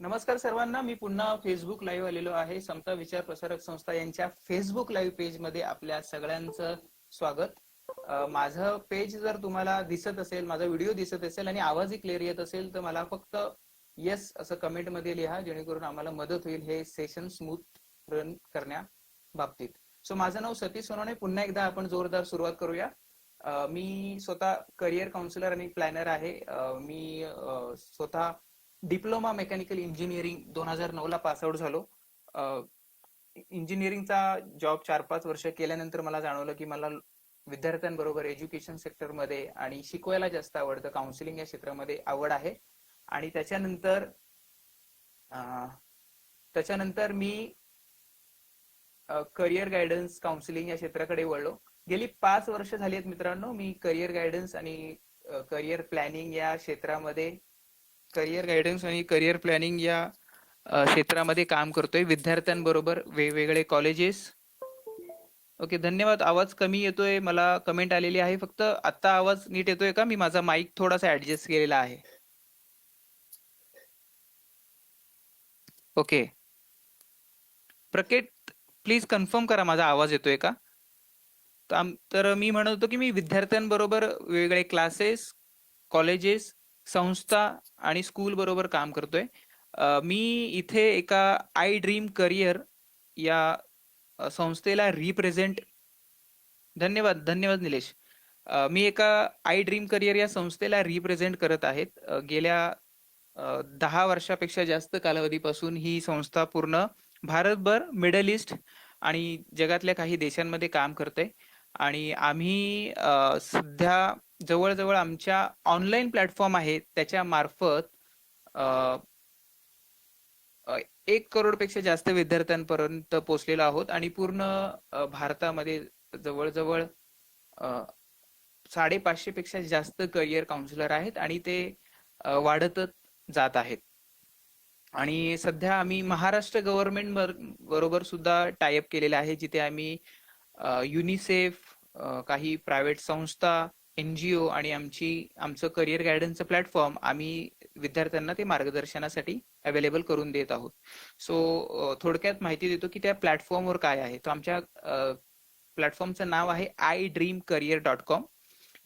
नमस्कार सर्वांना. मी पुन्हा फेसबुक लाईव्ह आलेलो आहे. समता विचार प्रसारक संस्था यांच्या फेसबुक लाईव्ह पेज मध्ये आपल्या सगळ्यांचं स्वागत. माझं पेज जर तुम्हाला दिसत असेल, माझा व्हिडिओ दिसत असेल आणि आवाजही क्लिअर येत असेल तर मला फक्त येस असं कमेंट मध्ये लिहा, जेणेकरून आम्हाला मदत होईल हे सेशन स्मूथ रन करण्या बाबतीत. सो माझं नाव सतीश सोनवणे. पुन्हा एकदा आपण जोरदार सुरुवात करूया. मी स्वतः करिअर काउन्सिलर आणि प्लॅनर आहे. मी स्वतः डिप्लोमा मेकॅनिकल इंजिनिअरिंग 2009 ला पास आउट झालो. इंजिनिअरिंगचा जॉब 4-5 वर्ष केल्यानंतर मला जाणवलं की मला विद्यार्थ्यांबरोबर एज्युकेशन सेक्टरमध्ये आणि शिकवायला जास्त आवडतं, काउन्सिलिंग या क्षेत्रामध्ये आवड आहे. आणि त्याच्यानंतर मी करिअर गायडन्स काउन्सिलिंग या क्षेत्राकडे वळलो. गेली 5 वर्ष झाली आहेत मित्रांनो, मी करिअर गायडन्स आणि करिअर प्लॅनिंग या क्षेत्रामध्ये काम करतोय विद्यार्थ्यांबरोबर, वेगवेगळे कॉलेजेस. ओके, धन्यवाद. आवाज कमी येतोय, मला कमेंट आलेली आहे. फक्त आता आवाज नीट येतोय का? मी माझा माईक थोडासा ऍडजस्ट केलेला आहे. ओके, प्रकेट प्लीज कन्फर्म करा माझा आवाज येतोय का. तर मी म्हणत होतो की मी विद्यार्थ्यांबरोबर वेगवेगळे क्लासेस, कॉलेजेस, संस्था आणि स्कूल बरोबर काम करतोय. मी इथे एका आय ड्रीम करिअर या संस्थेला रिप्रेझेंट. धन्यवाद धन्यवाद निलेश. मी एका आय ड्रीम करिअर या संस्थेला रिप्रेझेंट करत आहेत. गेल्या 10 वर्षापेक्षा जास्त कालावधीपासून ही संस्था पूर्ण भारतभर, मिडल ईस्ट आणि जगातल्या काही देशांमध्ये काम करते. आणि आम्ही सध्या जवळजवळ आमच्या ऑनलाईन प्लॅटफॉर्म आहे त्याच्या मार्फत 1 करोडपेक्षा जास्त विद्यार्थ्यांपर्यंत पोहोचलेलो आहोत. आणि पूर्ण भारतामध्ये जवळजवळ 550 पेक्षा जास्त करिअर काउन्सिलर आहेत आणि ते वाढतच जात आहेत. आणि सध्या आम्ही महाराष्ट्र गव्हर्नमेंट बरोबर सुद्धा टायअप केलेला आहे, जिथे आम्ही युनिसेफ, काही प्रायव्हेट संस्था, NGO आणि आमचं करिअर गायडन्सचं प्लॅटफॉर्म आम्ही विद्यार्थ्यांना ते मार्गदर्शनासाठी अवेलेबल करून देत आहोत. सो थोडक्यात माहिती देतो की त्या प्लॅटफॉर्मवर काय आहे. तो आमच्या प्लॅटफॉर्मचं नाव आहे idreamcareer.com,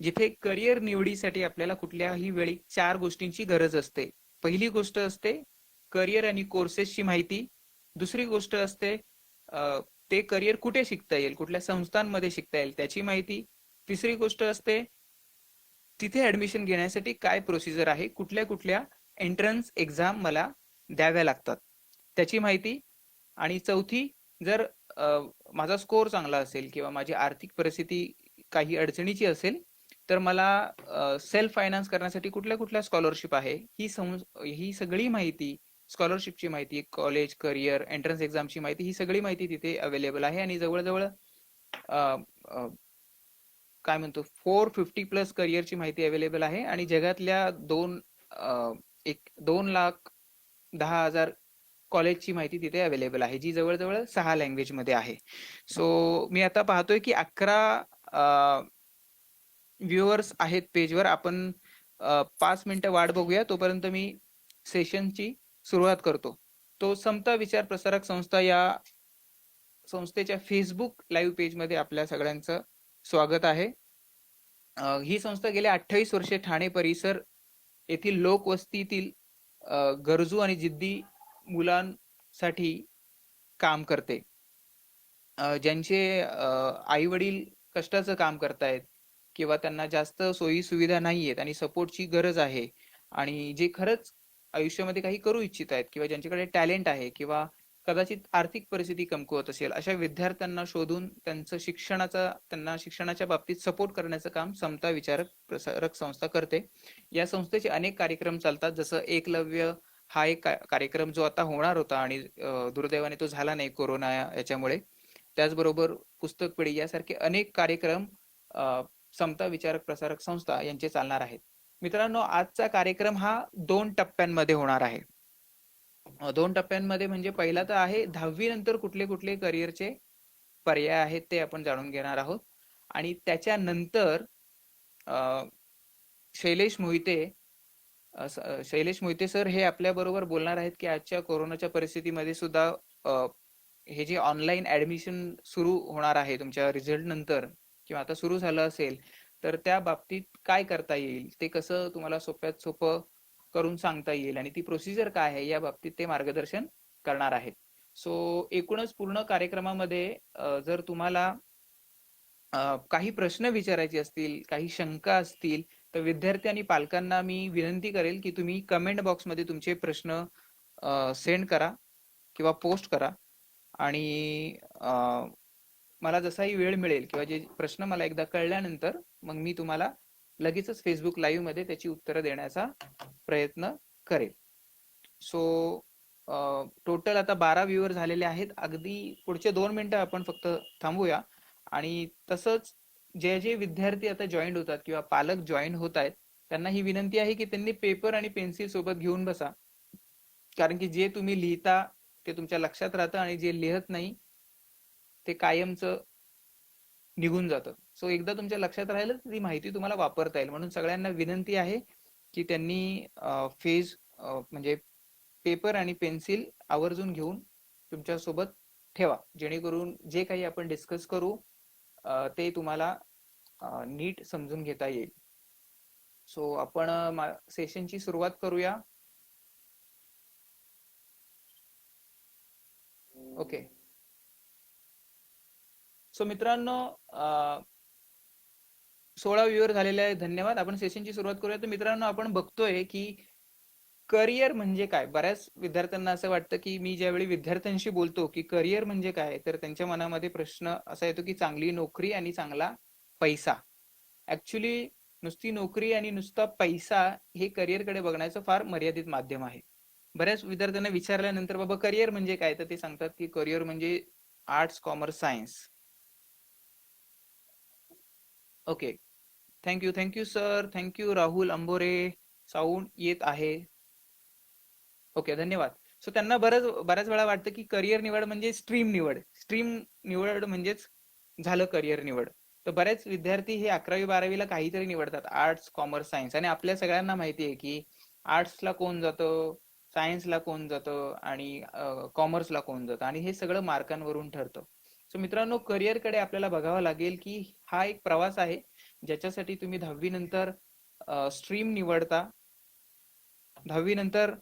जिथे करिअर निवडीसाठी आपल्याला कुठल्याही वेळी 4 गोष्टींची गरज असते. पहिली गोष्ट असते करिअर आणि कोर्सेसची माहिती. दुसरी गोष्ट असते ते करिअर कुठे शिकता येईल, कुठल्या संस्थांमध्ये शिकता येईल त्याची माहिती. तिसरी गोष्ट असते तिथे ऍडमिशन घेण्यासाठी काय प्रोसिजर आहे, कुठल्या कुठल्या एंट्रन्स एक्झाम मला द्याव्या लागतात त्याची माहिती. आणि चौथी, जर माझा स्कोर चांगला असेल किंवा माझी आर्थिक परिस्थिती काही अडचणीची असेल तर मला सेल्फ फायनान्स करण्यासाठी कुठल्या कुठल्या स्कॉलरशिप आहे ही सगळी माहिती, स्कॉलरशिपची माहिती, कॉलेज, करिअर, एंट्रन्स एक्झामची माहिती, ही सगळी माहिती तिथे अवेलेबल आहे. आणि जवळजवळ काय म्हणतो 450+ करिअरची माहिती अवेलेबल आहे. आणि जगातल्या 2,10,000 कॉलेजची माहिती तिथे अवेलेबल आहे, जी जवळजवळ 6 लँग्वेज मध्ये आहे. सो मी आता पाहतोय की 11 व्ह्युअर्स आहेत पेजवर. आपण 5 मिनिटं वाट बघूया, तोपर्यंत मी सेशनची सुरुवात करतो. तो समता विचार प्रसारक संस्था या संस्थेच्या फेसबुक लाईव्ह पेजमध्ये आपल्या सगळ्यांचं स्वागत आहे. ही संस्था गेल्या 28 वर्षे ठाणे परिसर येथील लोकवस्तीतील गरजू आणि जिद्दी मुलांसाठी काम करते. ज्यांचे आई वडील कष्टाचं काम करतायत किंवा त्यांना जास्त सोयी सुविधा नाहीयेत आणि सपोर्टची गरज आहे, आणि जे खरंच आयुष्यामध्ये काही करू इच्छित आहेत किंवा ज्यांच्याकडे टॅलेंट आहे किंवा कदाचित आर्थिक परिस्थिती कमकुवत असेल, अशा विद्यार्थ्यांना शोधून त्यांना शिक्षणाच्या बाबतीत सपोर्ट करण्याचं काम समता विचारक प्रसारक संस्था करते. या संस्थेचे अनेक कार्यक्रम चालतात, जसं एकलव्य हा एक कार्यक्रम जो आता होणार होता आणि दुर्दैवाने तो झाला नाही कोरोना याच्यामुळे. त्याचबरोबर पुस्तक पिढी यासारखे अनेक कार्यक्रम समता विचारक प्रसारक संस्था यांचे चालणार आहेत. मित्रांनो, आजचा कार्यक्रम हा 2 टप्प्यांमध्ये होणार आहे. 2 टप्प्यांमध्ये म्हणजे पहिला तर आहे 10वी नंतर कुठले कुठले करिअरचे पर्याय आहेत ते आपण जाणून घेणार आहोत. आणि त्याच्यानंतर शैलेश मोहिते शैलेश मोहिते सर हे आपल्या बरोबर बोलणार आहेत की आजच्या कोरोनाच्या परिस्थितीमध्ये सुद्धा हे जे ऑनलाईन ऍडमिशन सुरू होणार आहे तुमच्या रिझल्ट नंतर किंवा आता सुरू झालं असेल तर त्या बाबतीत काय करता येईल, ते कसं तुम्हाला सोप्यात सोपं करून सांगता येईल आणि ती प्रोसिजर काय आहे या बाबतीत ते मार्गदर्शन करणार आहेत. सो एकूणच पूर्ण कार्यक्रमामध्ये जर तुम्हाला काही प्रश्न विचारायचे असतील, काही शंका असतील, तर विद्यार्थी आणि पालकांना मी विनंती करेल की तुम्ही कमेंट बॉक्समध्ये तुमचे प्रश्न सेंड करा किंवा पोस्ट करा आणि मला जसाही वेळ मिळेल किंवा जे प्रश्न मला एकदा कळल्यानंतर मग मी तुम्हाला लगेचच फेसबुक लाईव्ह मध्ये त्याची उत्तरं देण्याचा प्रयत्न करेल. सो टोटल आता 12 व्ह्यूअर झालेले आहेत. अगदी पुढचे 2 मिनिटं आपण फक्त थांबूया आणि तसंच जे जे विद्यार्थी आता जॉईन होतात किंवा पालक जॉईन होत आहेत त्यांना ही विनंती आहे की त्यांनी पेपर आणि पेन्सिल सोबत घेऊन बसा, कारण की जे तुम्ही लिहिता ते तुमच्या लक्षात राहतं आणि जे लिहत नाही ते कायमचं निघून जातं. सो एकदा तुमच्या लक्षात राहिलं तर ती माहिती तुम्हाला वापरता येईल. म्हणून सगळ्यांना विनंती आहे की त्यांनी म्हणजे पेपर आणि पेन्सिल आवर्जून घेऊन तुमच्या सोबत ठेवा, जेणेकरून जे काही आपण डिस्कस करू ते तुम्हाला नीट समजून घेता येईल. सो आपण सेशनची सुरुवात करूया. ओके. सो मित्रांनो 16 व्ह्यूअर झालेले आहे, धन्यवाद. आपण सेशनची सुरुवात करूया. तर मित्रांनो आपण बघतोय की करिअर म्हणजे काय. बऱ्याच विद्यार्थ्यांना असं वाटतं की मी ज्यावेळी विद्यार्थ्यांशी बोलतो की करिअर म्हणजे काय, तर त्यांच्या मनामध्ये प्रश्न असा येतो की चांगली नोकरी आणि चांगला पैसा. ऍक्च्युली नुसती नोकरी आणि नुसता पैसा हे करिअरकडे बघण्याचं फार मर्यादित माध्यम आहे. बऱ्याच विद्यार्थ्यांना विचारल्यानंतर बाबा करिअर म्हणजे काय, तर ते सांगतात की करिअर म्हणजे arts, commerce, science. Okay. Thank you sir. Thank you Rahul Ambore. Sound येत आहे. ओके, धन्यवाद. सो त्यांना बऱ्याच वेळा वाटतं की करिअर निवड म्हणजे स्ट्रीम निवड म्हणजेच झालं करिअर निवड. तर बरेच विद्यार्थी हे 11वी-12वीला काहीतरी निवडतात, आर्ट्स, कॉमर्स, सायन्स. आणि आपल्या सगळ्यांना माहिती आहे की आर्ट्सला कोण जातं, सायन्सला कोण जातं आणि कॉमर्सला कोण जातं, आणि हे सगळं मार्कांवरून ठरतं. सो मित्रांनो, करिअरकडे आपल्याला बघावं लागेल की हा एक प्रवास आहे ज्याच्यासाठी तुम्ही 10वी नंतर स्ट्रीम निवडता. 10वी नंतर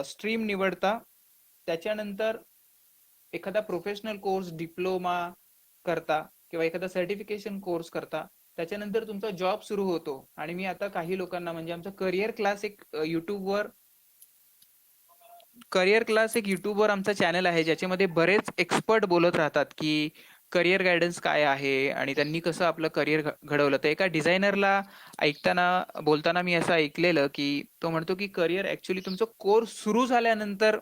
स्ट्रीम निवडता, त्याच्यानंतर एखादा प्रोफेशनल कोर्स, डिप्लोमा करता किंवा एखादा सर्टिफिकेशन कोर्स करता, त्याच्यानंतर तुमचा जॉब सुरू होतो. आणि मी आता काही लोकांना म्हणजे आमचा करिअर क्लास एक युट्यूबवर आमचा चॅनल आहे ज्याच्यामध्ये बरेच एक्सपर्ट बोलत राहतात की करिअर गायडन्स काय आहे आणि त्यांनी कसं आपलं करिअर घडवलं. तर एका डिझायनरला बोलताना मी असं ऐकलेलं की तो म्हणतो की करिअर ऍक्च्युली तुमचं कोर्स सुरू झाल्यानंतर,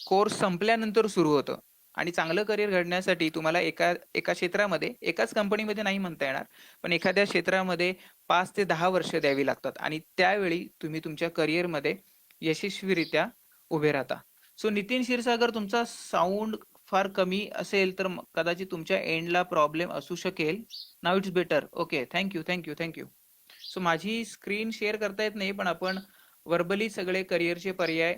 कोर्स संपल्यानंतर सुरू होतं. आणि चांगलं करिअर घडण्यासाठी तुम्हाला एका क्षेत्रामध्ये, एकाच कंपनीमध्ये नाही म्हणता येणार, पण एखाद्या क्षेत्रामध्ये 5 ते 10 वर्ष द्यावी लागतात आणि त्यावेळी तुम्ही तुमच्या करिअरमध्ये यशस्वीरित्या उभे राहता. सो नितीन क्षीरसागर, तुमचा साऊंड फार कमी असेल तर कदाचित तुमच्या एंडला प्रॉब्लेम असू शकेल. Now it's better. Okay, thank you. So माझी स्क्रीन शेअर करता येत नाही, पण आपण वर्बली सगळे करिअरचे पर्याय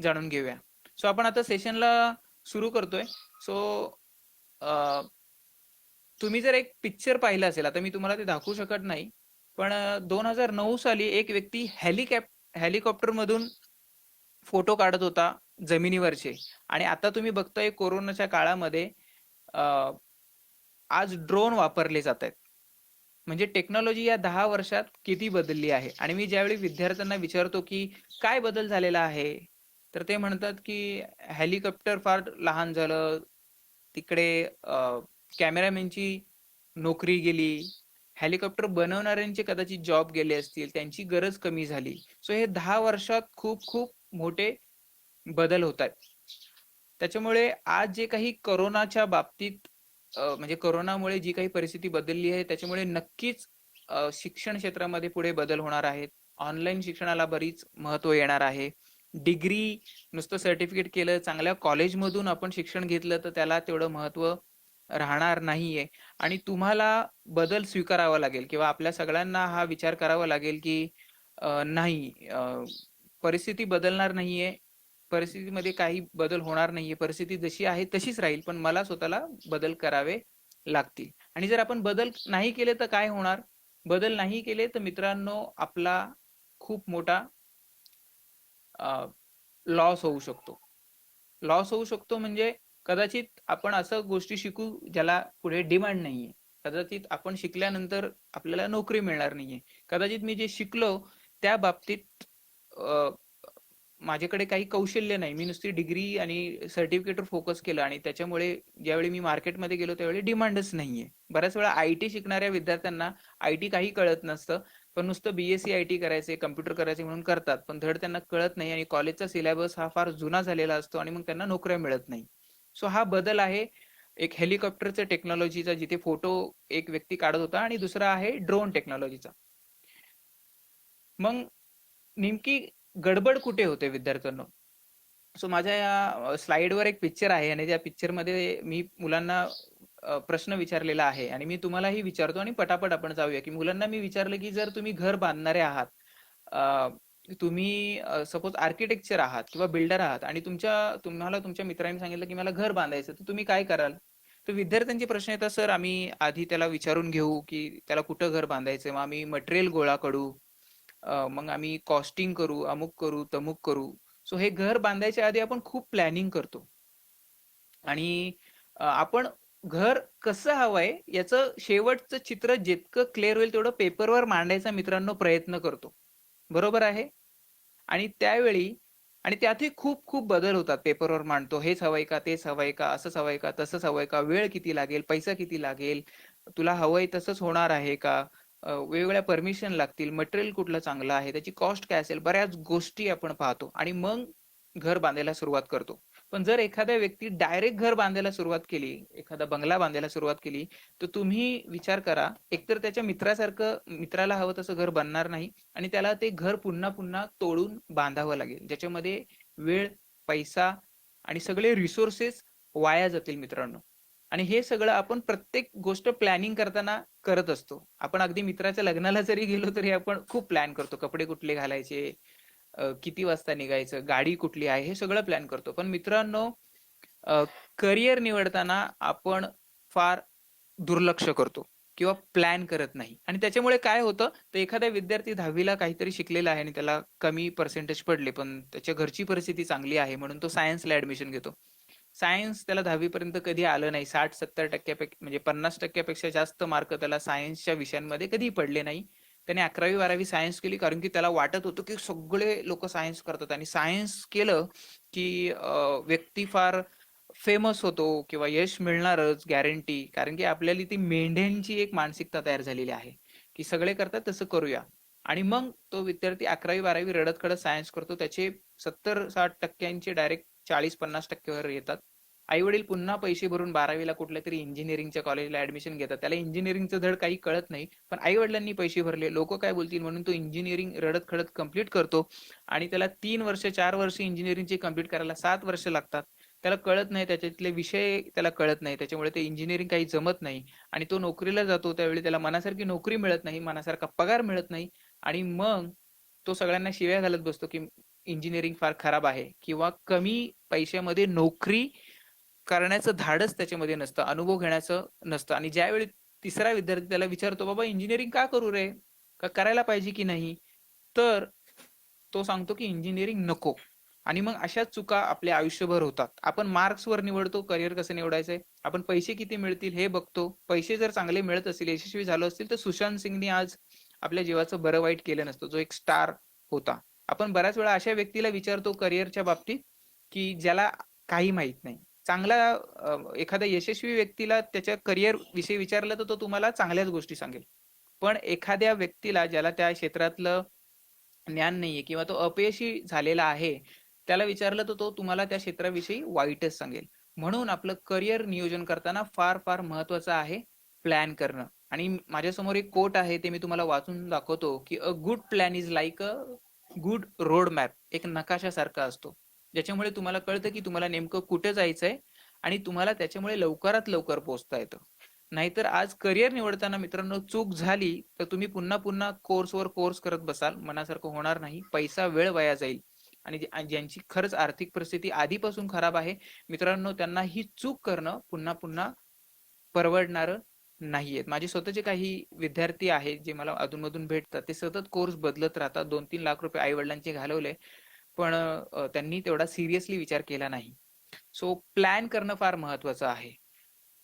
जाणून घेऊया. सो आपण आता सेशनला सुरू करतोय. सो तुम्ही जर एक पिक्चर पाहिलं असेल, आता मी तुम्हाला ते दाखवू शकत नाही, पण 2009 साली एक व्यक्ती हेलिकॉप्टर मधून फोटो काढत होता जमिनीवरचे, आणि आता तुम्ही बघताय कोरोनाच्या काळामध्ये आज ड्रोन वापरले जात आहेत. म्हणजे टेक्नॉलॉजी या 10 वर्षात किती बदलली आहे. आणि मी ज्यावेळी विद्यार्थ्यांना विचारतो की काय बदल झालेला आहे, तर ते म्हणतात की हेलिकॉप्टर फार लहान झालं, तिकडे कॅमेरामॅनची नोकरी गेली, हेलिकॉप्टर बनवणाऱ्यांचे कदाचित जॉब गेले असतील, त्यांची गरज कमी झाली. सो हे 10 वर्षात खूप खूप मोठे बदल होत आहेत. त्याच्यामुळे आज जे काही कोरोनाच्या बाबतीत म्हणजे कोरोनामुळे जी काही परिस्थिती बदलली आहे त्याच्यामुळे नक्कीच शिक्षण क्षेत्रामध्ये पुढे बदल होणार आहेत. ऑनलाईन शिक्षणाला बरीच महत्व येणार आहे. डिग्री नुसतं सर्टिफिकेट केलं, चांगल्या कॉलेजमधून आपण शिक्षण घेतलं तर त्याला तेवढं महत्व राहणार नाहीये आणि तुम्हाला बदल स्वीकारावा लागेल किंवा आपल्या सगळ्यांना हा विचार करावा लागेल की नाही, परिस्थिती बदलणार नाहीये, परिस्थितीमध्ये काही बदल होणार नाहीये, परिस्थिती जशी आहे तशीच राहील, पण मला स्वतःला बदल करावे लागतील. आणि जर आपण बदल नाही केले तर काय होणार? बदल नाही केले तर मित्रांनो आपला खूप मोठा लॉस होऊ शकतो. लॉस होऊ शकतो म्हणजे कदाचित आपण असं गोष्टी शिकू ज्याला पुढे डिमांड नाहीये. कदाचित आपण शिकल्यानंतर आपल्याला नोकरी मिळणार नाहीये. कदाचित मी जे शिकलो त्या बाबतीत माझ्याकडे काही कौशल्य नाही. मी नुसती डिग्री आणि सर्टिफिकेटवर फोकस केलं आणि त्याच्यामुळे ज्यावेळी मी मार्केटमध्ये गेलो त्यावेळी डिमांडच नाहीये. बऱ्याच वेळा आयटी शिकणाऱ्या विद्यार्थ्यांना आयटी काही कळत नसतं, पण नुसतं बीएससी आयटी करायचे, कम्प्युटर करायचे म्हणून करतात, पण धड त्यांना कळत नाही आणि कॉलेजचा सिलेबस हा फार जुना झालेला असतो आणि मग त्यांना नोकऱ्या मिळत नाही. सो हा बदल आहे एक हेलिकॉप्टरच्या टेक्नॉलॉजीचा, जिथे फोटो एक व्यक्ती काढत होता, आणि दुसरा आहे ड्रोन टेक्नॉलॉजीचा. मग नेमकी गडबड कुठे होते विद्यार्थ्यांनो? सो माझ्या या स्लाइडवर एक पिक्चर आहे आणि त्या पिक्चरमध्ये मी मुलांना प्रश्न विचारलेला आहे आणि मी तुम्हालाही विचारतो आणि पटापट आपण जाऊया. की मुलांना मी विचारलं की जर तुम्ही घर बांधणारे आहात, तुम्ही सपोज आर्किटेक्चर आहात किंवा बिल्डर आहात आणि तुम्हाला तुमच्या मित्रांनी सांगितलं की मला घर बांधायचं, तर तुम्ही काय कराल? तर विद्यार्थ्यांचे प्रश्न येतात, सर आम्ही आधी त्याला विचारून घेऊ की त्याला कुठं घर बांधायचं, मग आम्ही मटेरियल गोळा करू, मग आम्ही कॉस्टिंग करू, अमुक करू, तमुक करू. सो हे घर बांधायच्या आधी आपण खूप प्लॅनिंग करतो आणि आपण घर कसं हवंय याचं शेवटचं चित्र जितकं क्लिअर होईल तेवढं पेपरवर मांडायचा मित्रांनो प्रयत्न करतो. बरोबर आहे? आणि त्यावेळी आणि त्यातही खूप खूप बदल होतात. पेपरवर मांडतो, हेच हवंय का, तेच हवंय का, असंच हवंय का, तसंच हवंय का, वेळ किती लागेल, पैसा किती लागेल, तुला हवंय तसंच होणार आहे का, वेगवेगळ्या परमिशन लागतील, मटेरियल कुठलं चांगलं आहे, त्याची कॉस्ट काय असेल, बऱ्याच गोष्टी आपण पाहतो आणि मग घर बांधायला सुरुवात करतो. पण जर एखाद्या व्यक्ती डायरेक्ट घर बांधायला सुरुवात केली, एखादा बंगला बांधायला सुरुवात केली, तर तुम्ही विचार करा, एकतर त्याच्या मित्रासारखं मित्राला हवं तसं घर बनणार नाही आणि त्याला ते घर पुन्हा पुन्हा तोडून बांधावं लागेल, ज्याच्यामध्ये वेळ, पैसा आणि सगळे रिसोर्सेस वाया जातील मित्रांनो. आणि हे सगळं आपण प्रत्येक गोष्ट प्लॅनिंग करताना करत असतो. आपण अगदी मित्राच्या लग्नाला जरी गेलो तरी आपण खूप प्लॅन करतो, कपडे कुठले घालायचे, किती वाजता निघायचं, गाडी कुठली आहे, हे सगळं प्लॅन करतो. पण मित्रांनो, करिअर निवडताना आपण फार दुर्लक्ष करतो किंवा प्लॅन करत नाही आणि त्याच्यामुळे काय होतं, तर एखादा विद्यार्थी 10वीला काहीतरी शिकलेला आहे आणि त्याला कमी पर्सेंटेज पडले, पण त्याच्या घरची परिस्थिती चांगली आहे म्हणून तो सायन्सला ऍडमिशन घेतो. सायन्स त्याला 10वी पर्यंत कधी आलं नाही. 60-70% म्हणजे 50% जास्त मार्क त्याला सायन्सच्या विषयांमध्ये कधी पडले नाही. त्याने 11वी-12वी सायन्स केली कारण की त्याला वाटत होतं की सगळे लोक सायन्स करतात आणि सायन्स केलं की व्यक्ती फार फेमस होतो किंवा यश मिळणारच गॅरंटी. कारण की आपल्याला ती मेंढ्यांची एक मानसिकता तयार झालेली आहे की सगळे करतात तसं करूया. आणि मग तो विद्यार्थी 11वी-12वी रडत खडत सायन्स करतो. त्याचे 70-60% डायरेक्ट 40-50% वर येतात. आई वडील पुन्हा पैसे भरून 12वीला कुठल्या तरी इंजिनिअरिंगच्या कॉलेजला ऍडमिशन घेतात. त्याला इंजिनिअरिंगचं धड काही कळत नाही, पण आई वडिलांनी पैसे भरले, लोक काय बोलतील म्हणून तो इंजिनिअरिंग रडत खडत कम्प्लीट करतो आणि त्याला 3 वर्ष 4 वर्ष इंजिनिअरिंगची कम्प्लीट करायला 7 वर्ष लागतात. त्याला कळत नाही, त्याच्यातले विषय त्याला कळत नाही, त्याच्यामुळे ते इंजिनिअरिंग काही जमत नाही आणि तो नोकरीला जातो. त्यावेळी त्याला मनासारखी नोकरी मिळत नाही, मनासारखा पगार मिळत नाही आणि मग तो सगळ्यांना शिव्या घालत बसतो की इंजिनिअरिंग फार खराब आहे किंवा कमी पैशामध्ये नोकरी करण्याचं धाडस त्याच्यामध्ये नसतं, अनुभव घेण्याचं नसतं. आणि ज्यावेळी तिसरा विद्यार्थी त्याला विचारतो, बाबा इंजिनिअरिंग का करू रे, का करायला पाहिजे की नाही, तर तो सांगतो की इंजिनिअरिंग नको. आणि मग अशाच चुका आपल्या आयुष्यभर होतात. आपण मार्क्सवर निवडतो करिअर कसं निवडायचंय, आपण पैसे किती मिळतील हे बघतो. पैसे जर चांगले मिळत असतील, यशस्वी झालो असतील, तर सुशांत सिंगने आज आपल्या जीवाचं बरं वाईट केलं नसतं, जो एक स्टार होता. आपण बऱ्याच वेळा अशा व्यक्तीला विचारतो करिअरच्या बाबतीत की ज्याला काही माहित नाही. चांगला एखाद्या यशस्वी व्यक्तीला त्याच्या करिअर विषयी विचारलं तर तो तुम्हाला चांगल्याच गोष्टी सांगेल. पण एखाद्या व्यक्तीला ज्याला त्या क्षेत्रातलं ज्ञान नाहीये किंवा तो अपयशी झालेला आहे, त्याला विचारलं तर तो तुम्हाला त्या क्षेत्राविषयी वाईटच सांगेल. म्हणून आपलं करिअर नियोजन करताना फार फार महत्वाचं आहे प्लॅन करणं. आणि माझ्यासमोर एक कोट आहे, ते मी तुम्हाला वाचून दाखवतो की a good plan is like a good road map. एक नकाशासारखा असतो, ज्याच्यामुळे तुम्हाला कळतं की तुम्हाला नेमकं कुठे जायचंय आणि तुम्हाला त्याच्यामुळे लवकरात लवकर पोहोचता येतं. नाहीतर आज करिअर निवडताना मित्रांनो चूक झाली तर तुम्ही पुन्हा पुन्हा कोर्सवर कोर्स करत बसाल, मनासारखं होणार नाही, पैसा वेळ वाया जाईल. आणि ज्यांची खरंच आर्थिक परिस्थिती आधीपासून खराब आहे मित्रांनो, त्यांना ही चूक करणं पुन्हा पुन्हा परवडणारं नाहीये. माझे स्वतःचे काही विद्यार्थी आहेत जे मला अधूनमधून भेटतात, ते सतत कोर्स बदलत राहतात. 2-3 लाख रुपये आई वडिलांचे घालवले, पण त्यांनी तेवढा सिरियसली विचार केला नाही. सो प्लॅन करणं फार महत्वाचं आहे.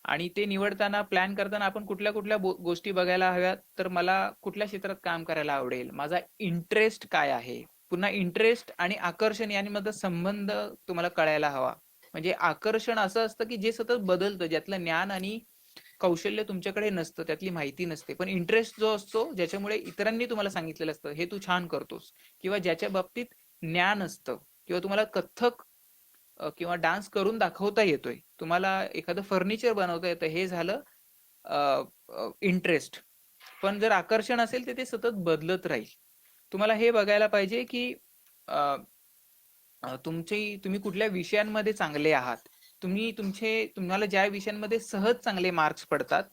आणि ते निवडताना, प्लॅन करताना आपण कुठल्या कुठल्या गोष्टी बघायला हव्यात, तर मला कुठल्या क्षेत्रात काम करायला आवडेल, माझा इंटरेस्ट काय आहे. पुन्हा इंटरेस्ट आणि आकर्षण यांमध्ये संबंध तुम्हाला कळायला हवा. म्हणजे आकर्षण असं असतं की जे सतत बदलतं, ज्यातलं ज्ञान आणि कौशल्य तुमच्याकडे नसतं, त्यातली माहिती नसते. पण इंटरेस्ट जो असतो, ज्याच्यामुळे इतरांनी तुम्हाला सांगितलेलं असतं हे तू छान करतोस, किंवा ज्याच्या बाबतीत ज्ञान असतं, किंवा तुम्हाला कथ्थक किंवा डान्स करून दाखवता येतोय, तुम्हाला एखादं फर्निचर बनवता येतं, हे झालं इंटरेस्ट. पण जर आकर्षण असेल तर ते सतत बदलत राहील. तुम्हाला हे बघायला पाहिजे की तुम्ही कुठल्या विषयांमध्ये चांगले आहात. तुम्हाला ज्या विषयांमध्ये सहज चांगले मार्क्स पडतात,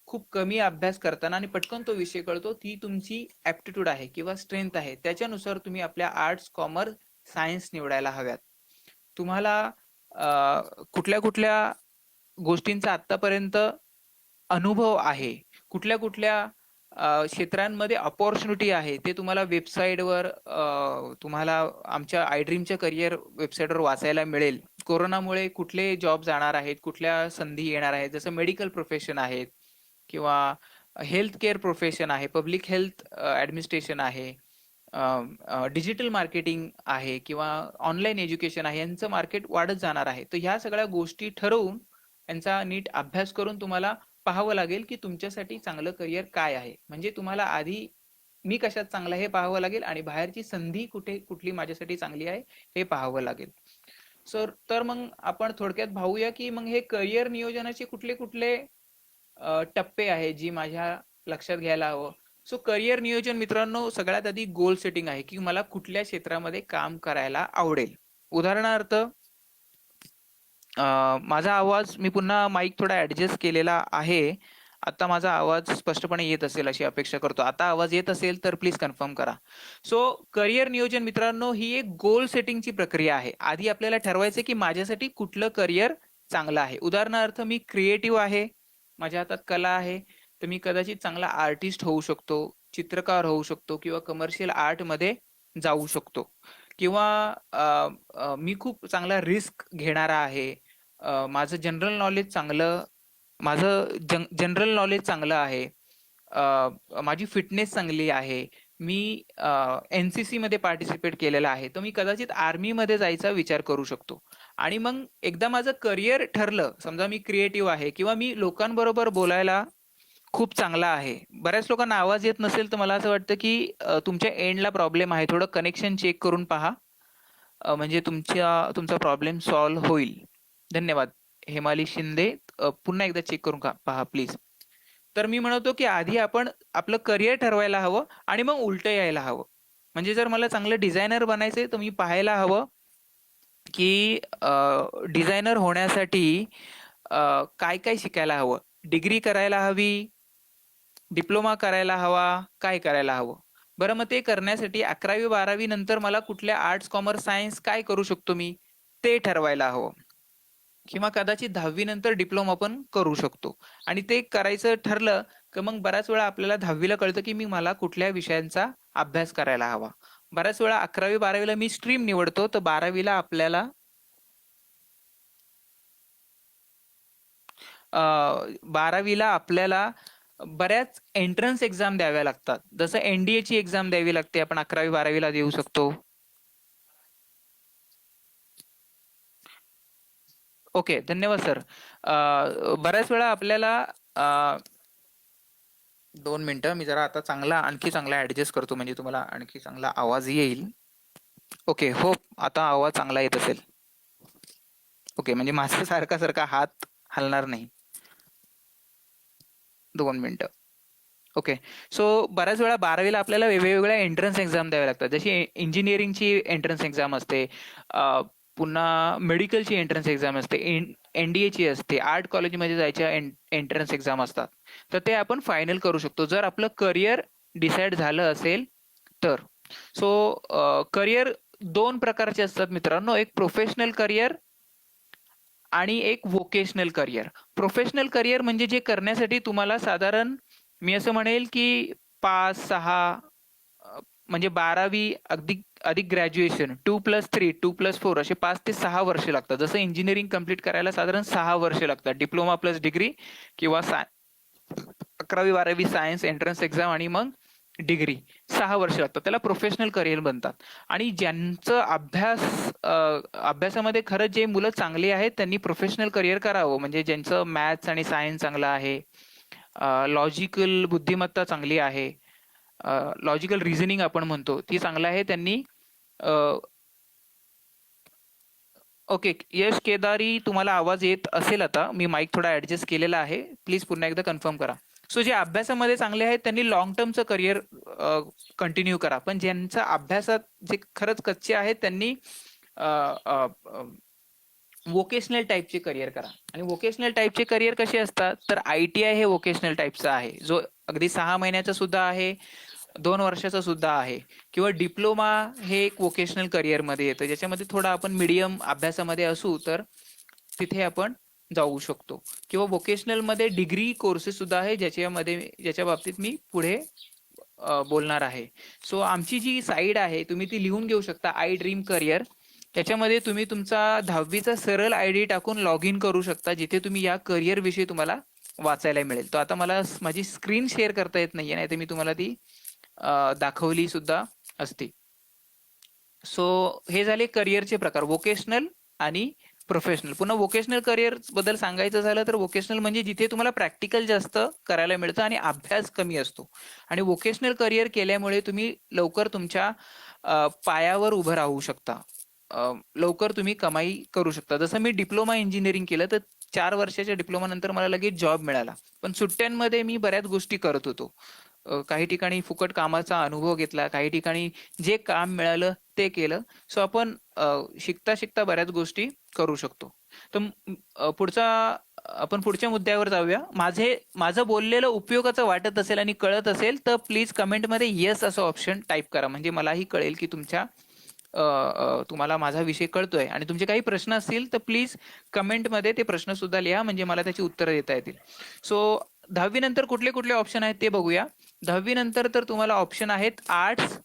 खूप कमी अभ्यास करताना आणि पटकन तो विषय कळतो, ती तुमची ऍप्टिट्यूड आहे किंवा स्ट्रेंथ आहे. त्याच्यानुसार तुम्ही आपल्या आर्ट्स, कॉमर्स, सायन्स निवडायला हव्यात. तुम्हाला कुठल्या कुठल्या गोष्टींचा आतापर्यंत अनुभव आहे, कुठल्या कुठल्या क्षेत्रांमध्ये अपॉर्च्युनिटी आहे, ते तुम्हाला वेबसाईटवर, तुम्हाला आमच्या आय ड्रीमच्या करिअर वेबसाईटवर वाचायला मिळेल. कोरोनामुळे कुठले जॉब जाणार आहेत, कुठल्या संधी येणार आहेत, जसं मेडिकल प्रोफेशन आहेत, किंवा हेल्थ केअर प्रोफेशन आहे, पब्लिक हेल्थ ऍडमिनिस्ट्रेशन आहे, डिजिटल मार्केटिंग आहे, किंवा ऑनलाईन एज्युकेशन आहे, यांचं मार्केट वाढत जाणार आहे. तर ह्या सगळ्या गोष्टी ठरवून यांचा नीट अभ्यास करून तुम्हाला पाहावं लागेल की तुमच्यासाठी चांगलं करिअर काय आहे. म्हणजे तुम्हाला आधी मी कशात चांगला हे पाहावं लागेल, आणि बाहेरची संधी कुठली माझ्यासाठी चांगली आहे हे पाहावं लागेल. तर मग आपण थोडक्यात पाहूया की मग हे करिअर नियोजनाचे कुठले कुठले टप्पे आहेत जी माझ्या लक्षात घ्यायला हवं. सो करिअर नियोजन मित्रांनो, सगळ्यात आधी गोल सेटिंग आहे की मला कुठल्या क्षेत्रामध्ये काम करायला आवडेल. उदाहरणार्थ, माझा आवाज, मी पुन्हा माईक थोडा ऍडजस्ट केलेला आहे. आता माझा आवाज स्पष्टपणे येत असेल अशी अपेक्षा करतो. आता आवाज येत असेल तर प्लीज कन्फर्म करा. सो करिअर नियोजन मित्रांनो ही एक गोल सेटिंगची प्रक्रिया आहे. आधी आपल्याला ठरवायचं की माझ्यासाठी कुठलं करिअर चांगलं आहे. उदाहरणार्थ, मी क्रिएटिव्ह आहे, माझ्या हातात कला आहे, तर मी कदाचित चांगला आर्टिस्ट होऊ शकतो, चित्रकार होऊ शकतो, किंवा कमर्शियल आर्ट मध्ये जाऊ शकतो. किंवा मी खूप चांगला रिस्क घेणारा आहे, माझं जनरल नॉलेज चांगलं आहे, माझी फिटनेस चांगली आहे, मी एनसीसी मध्ये पार्टिसिपेट केलेला आहे, तर मी कदाचित आर्मी मध्ये जायचा विचार करू शकतो. आणि मग एकदा माझं करिअर ठरलं, समजा मी क्रिएटिव्ह आहे, किंवा मी लोकांबरोबर बोलायला खूप चांगला आहे. बऱ्याच लोकांना आवाज येत नसेल तर मला असं वाटतं की तुमच्या एंडला प्रॉब्लेम आहे, थोडं कनेक्शन चेक करून पहा, म्हणजे तुमचा प्रॉब्लेम सॉल्व्ह होईल. धन्यवाद हेमाली शिंदे. पुन्हा एकदा चेक करून पहा प्लीज. तर मी म्हणतो की आधी आपण आपलं करिअर ठरवायला हवं, आणि मग उलट यायला हवं. म्हणजे जर मला चांगलं डिझायनर बनायचंय तर मी पाहायला हवं की डिझायनर होण्यासाठी काय काय शिकायला हवं, डिग्री करायला हवी, डिप्लोमा करायला हवा, काय करायला हवं. बरं, मग ते करण्यासाठी 11वी-12वी नंतर मला कुठल्या आर्ट्स, कॉमर्स, सायन्स काय करू शकतो मी, ते ठरवायला हवं. किंवा कदाचित 10वी नंतर डिप्लोमा पण करू शकतो. आणि ते करायचं ठरलं की मग बऱ्याच वेळा आपल्याला 10वीला कळतं की मला कुठल्या विषयांचा अभ्यास करायला हवा. बऱ्याच वेळा 11वी-12वीला मी स्ट्रीम निवडतो, तर 12वीला आपल्याला 12वीला आपल्याला बऱ्याच एंट्रन्स एक्झाम द्याव्या लागतात. जसं एनडीए ची एक्झाम द्यावी लागते, आपण 11वी-12वीला देऊ शकतो. ओके, धन्यवाद सर. बऱ्याच वेळा आपल्याला 2 मिनिटं, मी जरा आता आणखी चांगला ऍडजस्ट करतो, म्हणजे तुम्हाला आणखी चांगला आवाज येईल. ओके, हो, आता आवाज चांगला येत असेल. ओके, म्हणजे माझा सारखा सारखा हात हलणार नाही. 2 मिनिटं. ओके. सो बऱ्याच वेळा 12वीला आपल्याला वेगवेगळ्या एंट्रन्स एक्झाम द्याव्या लागतात. जशी इंजिनिअरिंगची एंट्रन्स एक्झाम असते, पुन्हा मेडिकलची एंट्रन्स एक्झाम असते, NDA ची असते, आर्ट कॉलेजमध्ये जायच्या एंट्रन्स एक्झाम असतात. तर ते आपण फायनल करू शकतो जर आपलं करिअर डिसाईड झालं असेल तर. सो करिअर दोन प्रकारचे असतात मित्रांनो, एक प्रोफेशनल करिअर आणि एक व्होकेशनल करिअर. प्रोफेशनल करिअर म्हणजे जे करण्यासाठी तुम्हाला साधारण मी असं म्हणेल की 5-6 म्हणजे 12वी अगदी अधिक ग्रॅज्युएशन 2+3 2+4 असे 5 ते 6 वर्ष लागतात. जसं इंजिनिअरिंग कम्प्लीट करायला साधारण 6 वर्ष लागतात, डिप्लोमा प्लस डिग्री किंवा 11वी 12वी सायन्स एंट्रन्स एक्झाम आणि मग डिग्री 6 वर्ष लागतात. त्याला प्रोफेशनल करिअर बनतात. आणि ज्यांचं अभ्यासामध्ये खरंच जे मुलं चांगली आहेत त्यांनी प्रोफेशनल करिअर करावं. म्हणजे ज्यांचं मॅथ्स आणि सायन्स चांगलं आहे, लॉजिकल बुद्धिमत्ता चांगली आहे, लॉजिकल रिझनिंग आपण म्हणतो ती चांगलं आहे, त्यांनी ओके. यश केदारी, तुम्हाला आवाज येत असेल आता, मी माईक थोडा ऍडजस्ट केलेला आहे, प्लीज पुन्हा एकदा कन्फर्म करा. सो जे अभ्यासामध्ये चांगले आहेत त्यांनी लॉंग टर्मचं करिअर कंटिन्यू करा, पण ज्यांचं अभ्यासात जे खरंच कच्चे आहेत त्यांनी वोकेशनल टाईपचे करिअर करा. आणि वोकेशनल टाईपचे करिअर कसे असतात तर ITI हे वोकेशनल टाईपचा आहे, जो अगदी 6 महिन्याचा सुद्धा आहे, 2 वर्षाचा सुद्धा आहे. किंवा डिप्लोमा हे एक वोकेशनल करिअरमध्ये येतं, ज्याच्यामध्ये थोडा आपण मीडियम अभ्यासामध्ये असू तर तिथे आपण जाऊ शकतो. किंवा वोकेशनलमध्ये डिग्री कोर्सेस सुद्धा आहे, ज्याच्या बाबतीत मी पुढे बोलणार आहे. सो आमची जी साईड आहे तुम्ही ती लिहून घेऊ शकता, आय ड्रीम करिअर. त्याच्यामध्ये तुम्ही तुमचा 10वीचा सरळ ID टाकून लॉग इन करू शकता, जिथे तुम्ही या करिअर विषयी तुम्हाला वाचायला मिळेल. तो आता मला माझी स्क्रीन शेअर करता येत नाहीये, नाही तर मी तुम्हाला ती दाखवली सुद्धा असती. सो हे झाले करिअरचे प्रकार, वोकेशनल आणि प्रोफेशनल. पुन्हा वोकेशनल करिअर बद्दल सांगायचं झालं तर वोकेशनल म्हणजे जिथे तुम्हाला प्रॅक्टिकल जास्त करायला मिळतं आणि अभ्यास कमी असतो. आणि वोकेशनल करिअर केल्यामुळे तुम्ही लवकर तुमच्या पायावर उभं राहू शकता, लवकर तुम्ही कमाई करू शकता. जसं मी डिप्लोमा इंजिनिअरिंग केलं तर 4 वर्षाच्या डिप्लोमा नंतर मला लगेच जॉब मिळाला, पण सुट्ट्यांमध्ये मी बऱ्याच गोष्टी करत होतो. काही ठिकाणी फुकट कामाचा अनुभव घेतला, काही ठिकाणी जे काम मिळालं ते केलं. सो आपण शिकता शिकता बऱ्याच गोष्टी करू शकतो. तर आपण पुढच्या मुद्द्यावर जाऊया. माझं बोललेलं उपयोगाचं वाटत असेल आणि कळत असेल तर प्लीज कमेंटमध्ये येस असं ऑप्शन टाईप करा, म्हणजे मलाही कळेल की तुम्हाला माझा विषय कळतोय. आणि तुमचे काही प्रश्न असतील तर प्लीज कमेंटमध्ये ते प्रश्न सुद्धा लिहा, म्हणजे मला त्याची उत्तरं देता येतील. सो 10वी नंतर कुठले कुठले ऑप्शन आहेत ते बघूया. 10वी नंतर तर तुम्हाला ऑप्शन आहेत आर्ट्स,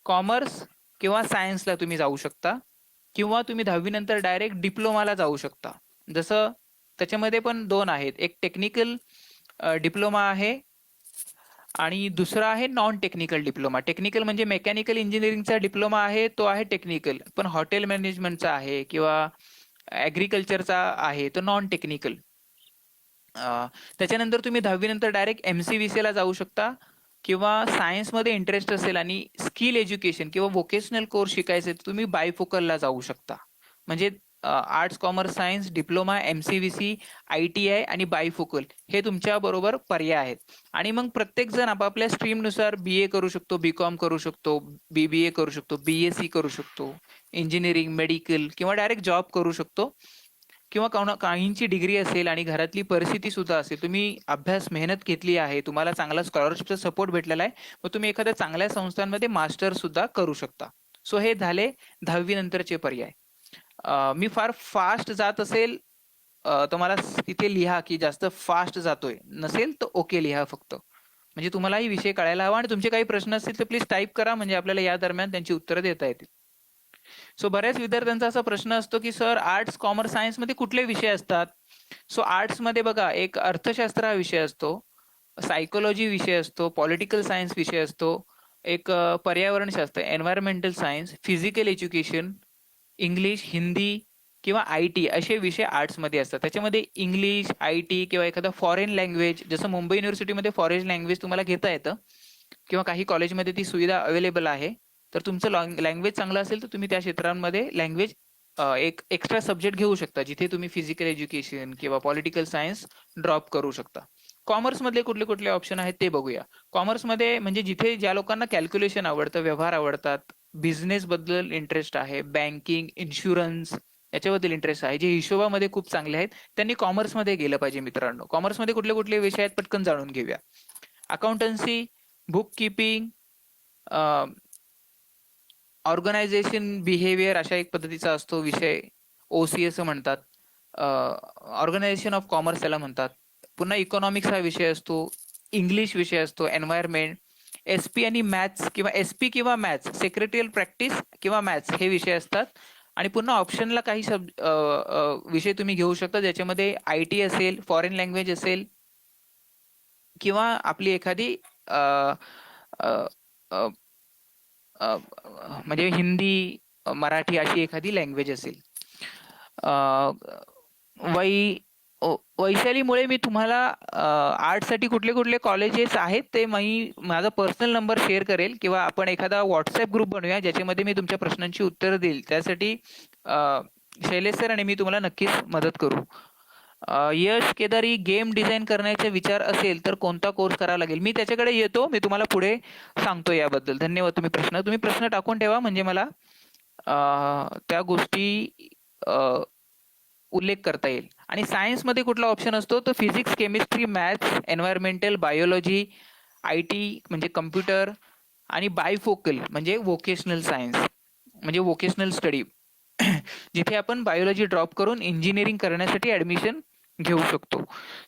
कॉमर्स किंवा सायन्सला तुम्ही जाऊ शकता, किंवा तुम्ही 10वी नंतर डायरेक्ट डिप्लोमाला जाऊ शकता. जसं त्याच्यामध्ये पण दोन आहेत, एक टेक्निकल डिप्लोमा आहे आणि दुसरा आहे नॉन टेक्निकल डिप्लोमा. टेक्निकल म्हणजे मेकॅनिकल इंजिनिअरिंगचा डिप्लोमा आहे, तो आहे टेक्निकल. पण हॉटेल मॅनेजमेंटचा आहे किंवा ॲग्रिकल्चरचा आहे तो नॉन टेक्निकल. त्याच्यानंतर तुम्ही 10वी नंतर डायरेक्ट MCVC ला जाऊ शकता, किंवा सायन्समध्ये इंटरेस्ट असेल आणि स्किल एज्युकेशन किंवा व्होकेशनल कोर्स शिकायचे तर तुम्ही बायफोकलला जाऊ शकता. म्हणजे arts, commerce, science, diploma, MCVC, ITI आणि बायफोकल हे तुमच्या बरोबर पर्याय आहेत. आणि मग प्रत्येक जण आपापल्या स्ट्रीमनुसार BA करू शकतो, BCom करू शकतो, BBA करू शकतो, BSc करू शकतो, इंजिनिअरिंग, मेडिकल किंवा डायरेक्ट जॉब करू शकतो. किंवा काहींची डिग्री असेल आणि घरातली परिस्थिती सुद्धा असेल, तुम्ही अभ्यास मेहनत घेतली आहे, तुम्हाला चांगला स्कॉलरशिपचा सपोर्ट भेटलेला आहे, मग तुम्ही एखाद्या चांगल्या संस्थांमध्ये मास्टर सुद्धा करू शकता. सो हे झाले 10वी नंतरचे पर्याय. मी फार फास्ट जात असेल तर मला तिथे लिहा की जास्त फास्ट जातोय, नसेल तर ओके लिहा फक्त, म्हणजे तुम्हालाही विषय कळायला हवा. आणि तुमचे काही प्रश्न असतील तर प्लीज टाईप करा, म्हणजे आपल्याला या दरम्यान त्यांची उत्तरं देता येतील. सो बऱ्याच विद्यार्थ्यांचा असा प्रश्न असतो की सर आर्ट्स, कॉमर्स, सायन्स मध्ये कुठले विषय असतात. सो आर्ट्स मध्ये बघा, एक अर्थशास्त्र हा विषय असतो, सायकोलॉजी विषय असतो, पॉलिटिकल सायन्स विषय असतो, एक पर्यावरणशास्त्र environmental science, physical education, English, Hindi किंवा IT असे विषय आर्ट्समध्ये असतात. त्याच्यामध्ये इंग्लिश, IT किंवा एखादा फॉरेन लँग्वेज, जसं मुंबई युनिव्हर्सिटीमध्ये फॉरेन लँग्वेज तुम्हाला घेता येतं किंवा काही कॉलेजमध्ये ती सुविधा अवेलेबल आहे. तर तुमचं लँग्वेज चांगलं असेल तर तुम्ही त्या क्षेत्रांमध्ये लँग्वेज एक एक्स्ट्रा सब्जेक्ट घेऊ शकता, जिथे तुम्ही फिजिकल एज्युकेशन किंवा पॉलिटिकल सायन्स ड्रॉप करू शकता. कॉमर्स मधले कुठले कुठले ऑप्शन आहेत ते बघूया. कॉमर्समध्ये म्हणजे जिथे ज्या लोकांना कॅल्क्युलेशन आवडतं, व्यवहार आवडतात, बिझनेस बद्दल इंटरेस्ट आहे, बँकिंग, इन्शुरन्स याच्याबद्दल इंटरेस्ट आहे, जे हिशोबामध्ये खूप चांगले आहेत, त्यांनी कॉमर्समध्ये गेलं पाहिजे मित्रांनो. कॉमर्समध्ये कुठले कुठले विषय आहेत पटकन जाणून घेऊया. Accountancy, book keeping, organisation behaviour अशा एक पद्धतीचा असतो विषय, ओसी असं म्हणतात. ऑर्गनायझेशन ऑफ कॉमर्स याला म्हणतात. पुन्हा इकॉनॉमिक्स हा विषय असतो, इंग्लिश विषय असतो, एन्व्हायरमेंट, एसपी आणि मॅथ्स किंवा एसपी किंवा मॅथ्स, सेक्रेटरियल प्रॅक्टिस किंवा मॅथ्स हे विषय असतात. आणि पुन्हा ऑप्शनला काही विषय तुम्ही घेऊ शकता, ज्याच्यामध्ये आय टी असेल, फॉरेन लँग्वेज असेल किंवा आपली एखादी अ, अ, अ, अ, म्हणजे हिंदी, मराठी अशी एखादी लँग्वेज असेल. अ, वै वैशालीमुळे मी तुम्हाला आर्ट्ससाठी कुठले कुठले कॉलेजेस आहेत ते मी माझा पर्सनल नंबर शेअर करेल, किंवा आपण एखादा व्हॉट्सअप ग्रुप बनवूया ज्याच्यामध्ये मी तुमच्या प्रश्नांची उत्तरं देईल. त्यासाठी शैलेश सर आणि मी तुम्हाला नक्कीच मदत करू. यश केदारी, गेम डिझाईन करण्याचा विचार असेल तर कोणता कोर्स करावा लागेल? मी त्याच्याकडे येतो, मी तुम्हाला पुढे सांगतो याबद्दल. धन्यवाद. तुम्ही प्रश्न टाकून ठेवा, म्हणजे मला त्या गोष्टी उल्लेख करता येईल. आणि सायन्समध्ये कुठला ऑप्शन असतो? तर physics, chemistry, maths, environmental, biology, I T म्हणजे कम्प्युटर, आणि बायफोकल म्हणजे व्होकेशनल सायन्स म्हणजे व्होकेशनल स्टडी, जिथे आपण बायोलॉजी ड्रॉप करून इंजिनिअरिंग करण्यासाठी ऍडमिशन घेऊ शकतो.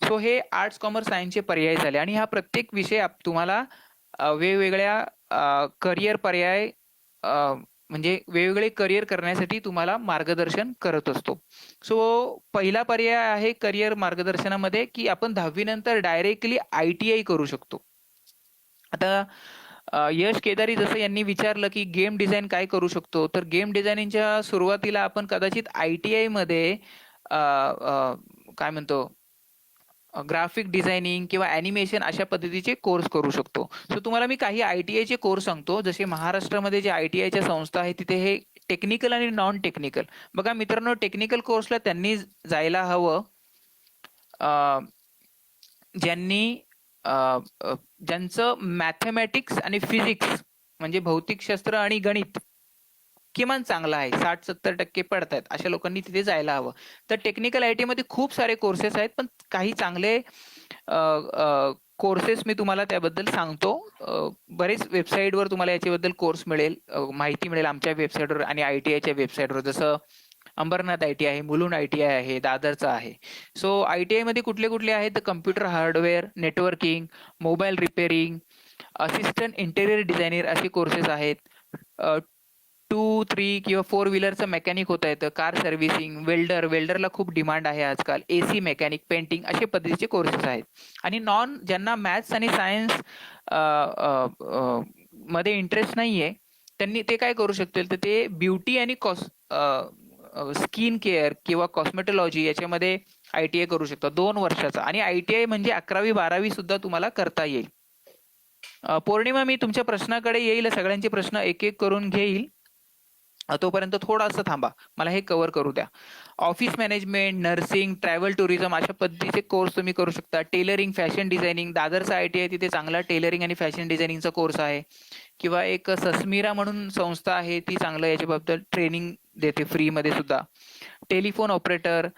सो हे आर्ट्स, कॉमर्स, सायन्सचे पर्याय झाले. आणि हा प्रत्येक विषय तुम्हाला वेगवेगळ्या करिअर पर्याय, म्हणजे वेगवेगळे करिअर करण्यासाठी तुम्हाला मार्गदर्शन करत असतो. सो पहिला पर्याय आहे करिअर मार्गदर्शनामध्ये, की आपण 10वी नंतर डायरेक्टली ITI करू शकतो. आता यश केदारी जसं यांनी विचारलं की गेम डिझाईन काय करू शकतो, तर गेम डिझायनिंगच्या सुरुवातीला आपण कदाचित ITI मध्ये काय म्हणतो, ग्राफिक डिझायनिंग किंवा ॲनिमेशन अशा पद्धतीचे कोर्स करू शकतो. सो तुम्हाला मी काही ITIचे कोर्स सांगतो. जसे महाराष्ट्रामध्ये जे ITIच्या संस्था आहे तिथे हे टेक्निकल आणि नॉन टेक्निकल. बघा मित्रांनो, टेक्निकल कोर्सला त्यांनी जायला हवं ज्यांनी ज्यांचं मॅथमॅटिक्स आणि फिजिक्स म्हणजे भौतिकशास्त्र आणि गणित किमान चांगलं आहे, 60-70% पडतायत, अशा लोकांनी तिथे जायला हवं. तर टेक्निकल IT मध्ये खूप सारे कोर्सेस आहेत, पण काही चांगले कोर्सेस मी तुम्हाला त्याबद्दल सांगतो. बरेच वेबसाईटवर तुम्हाला याच्याबद्दल कोर्स मिळेल, माहिती मिळेल आमच्या वेबसाईटवर आणि ITIच्या वेबसाईटवर. जसं अंबरनाथ ITI आहे, मुलुंड ITI आहे, दादरचा आहे. सो ITI मध्ये कुठले कुठले आहेत? तर computer hardware, networking, mobile repairing, assistant interior designer असे कोर्सेस आहेत. 2-3 किंवा 4 व्हीलरचं मेकॅनिक होता येतं, कार सर्व्हिसिंग, वेल्डरला खूप डिमांड आहे आजकाल, AC मेकॅनिक, पेंटिंग असे पद्धतीचे कोर्सेस आहेत. आणि ज्यांना मॅथ्स आणि सायन्स मध्ये इंटरेस्ट नाहीये, त्यांनी ते काय करू शकतील? तर ते ब्युटी आणि स्किन केअर किंवा कॉस्मेटॉलॉजी याच्यामध्ये ITI करू शकतात 2 वर्षाचा. आणि ITI म्हणजे 11वी-12वी सुद्धा तुम्हाला करता येईल. पौर्णिमा, मी तुमच्या प्रश्नाकडे येईल, सगळ्यांचे प्रश्न एक एक करून घेईल. तोपर्यंत थोडासा थांबा, मला हे कव्हर करू द्या. Office management, nursing, travel tourism अशा पद्धतीचे कोर्स तुम्ही करू शकता. टेलरिंग, फॅशन डिझायनिंग, दादरचा ITI तिथे चांगला टेलरिंग आणि फॅशन डिझायनिंगचा कोर्स आहे. किंवा एक सस्मिरा म्हणून संस्था आहे, ती चांगलं याच्याबद्दल ट्रेनिंग देते फ्रीमध्ये सुद्धा. टेलिफोन ऑपरेटर,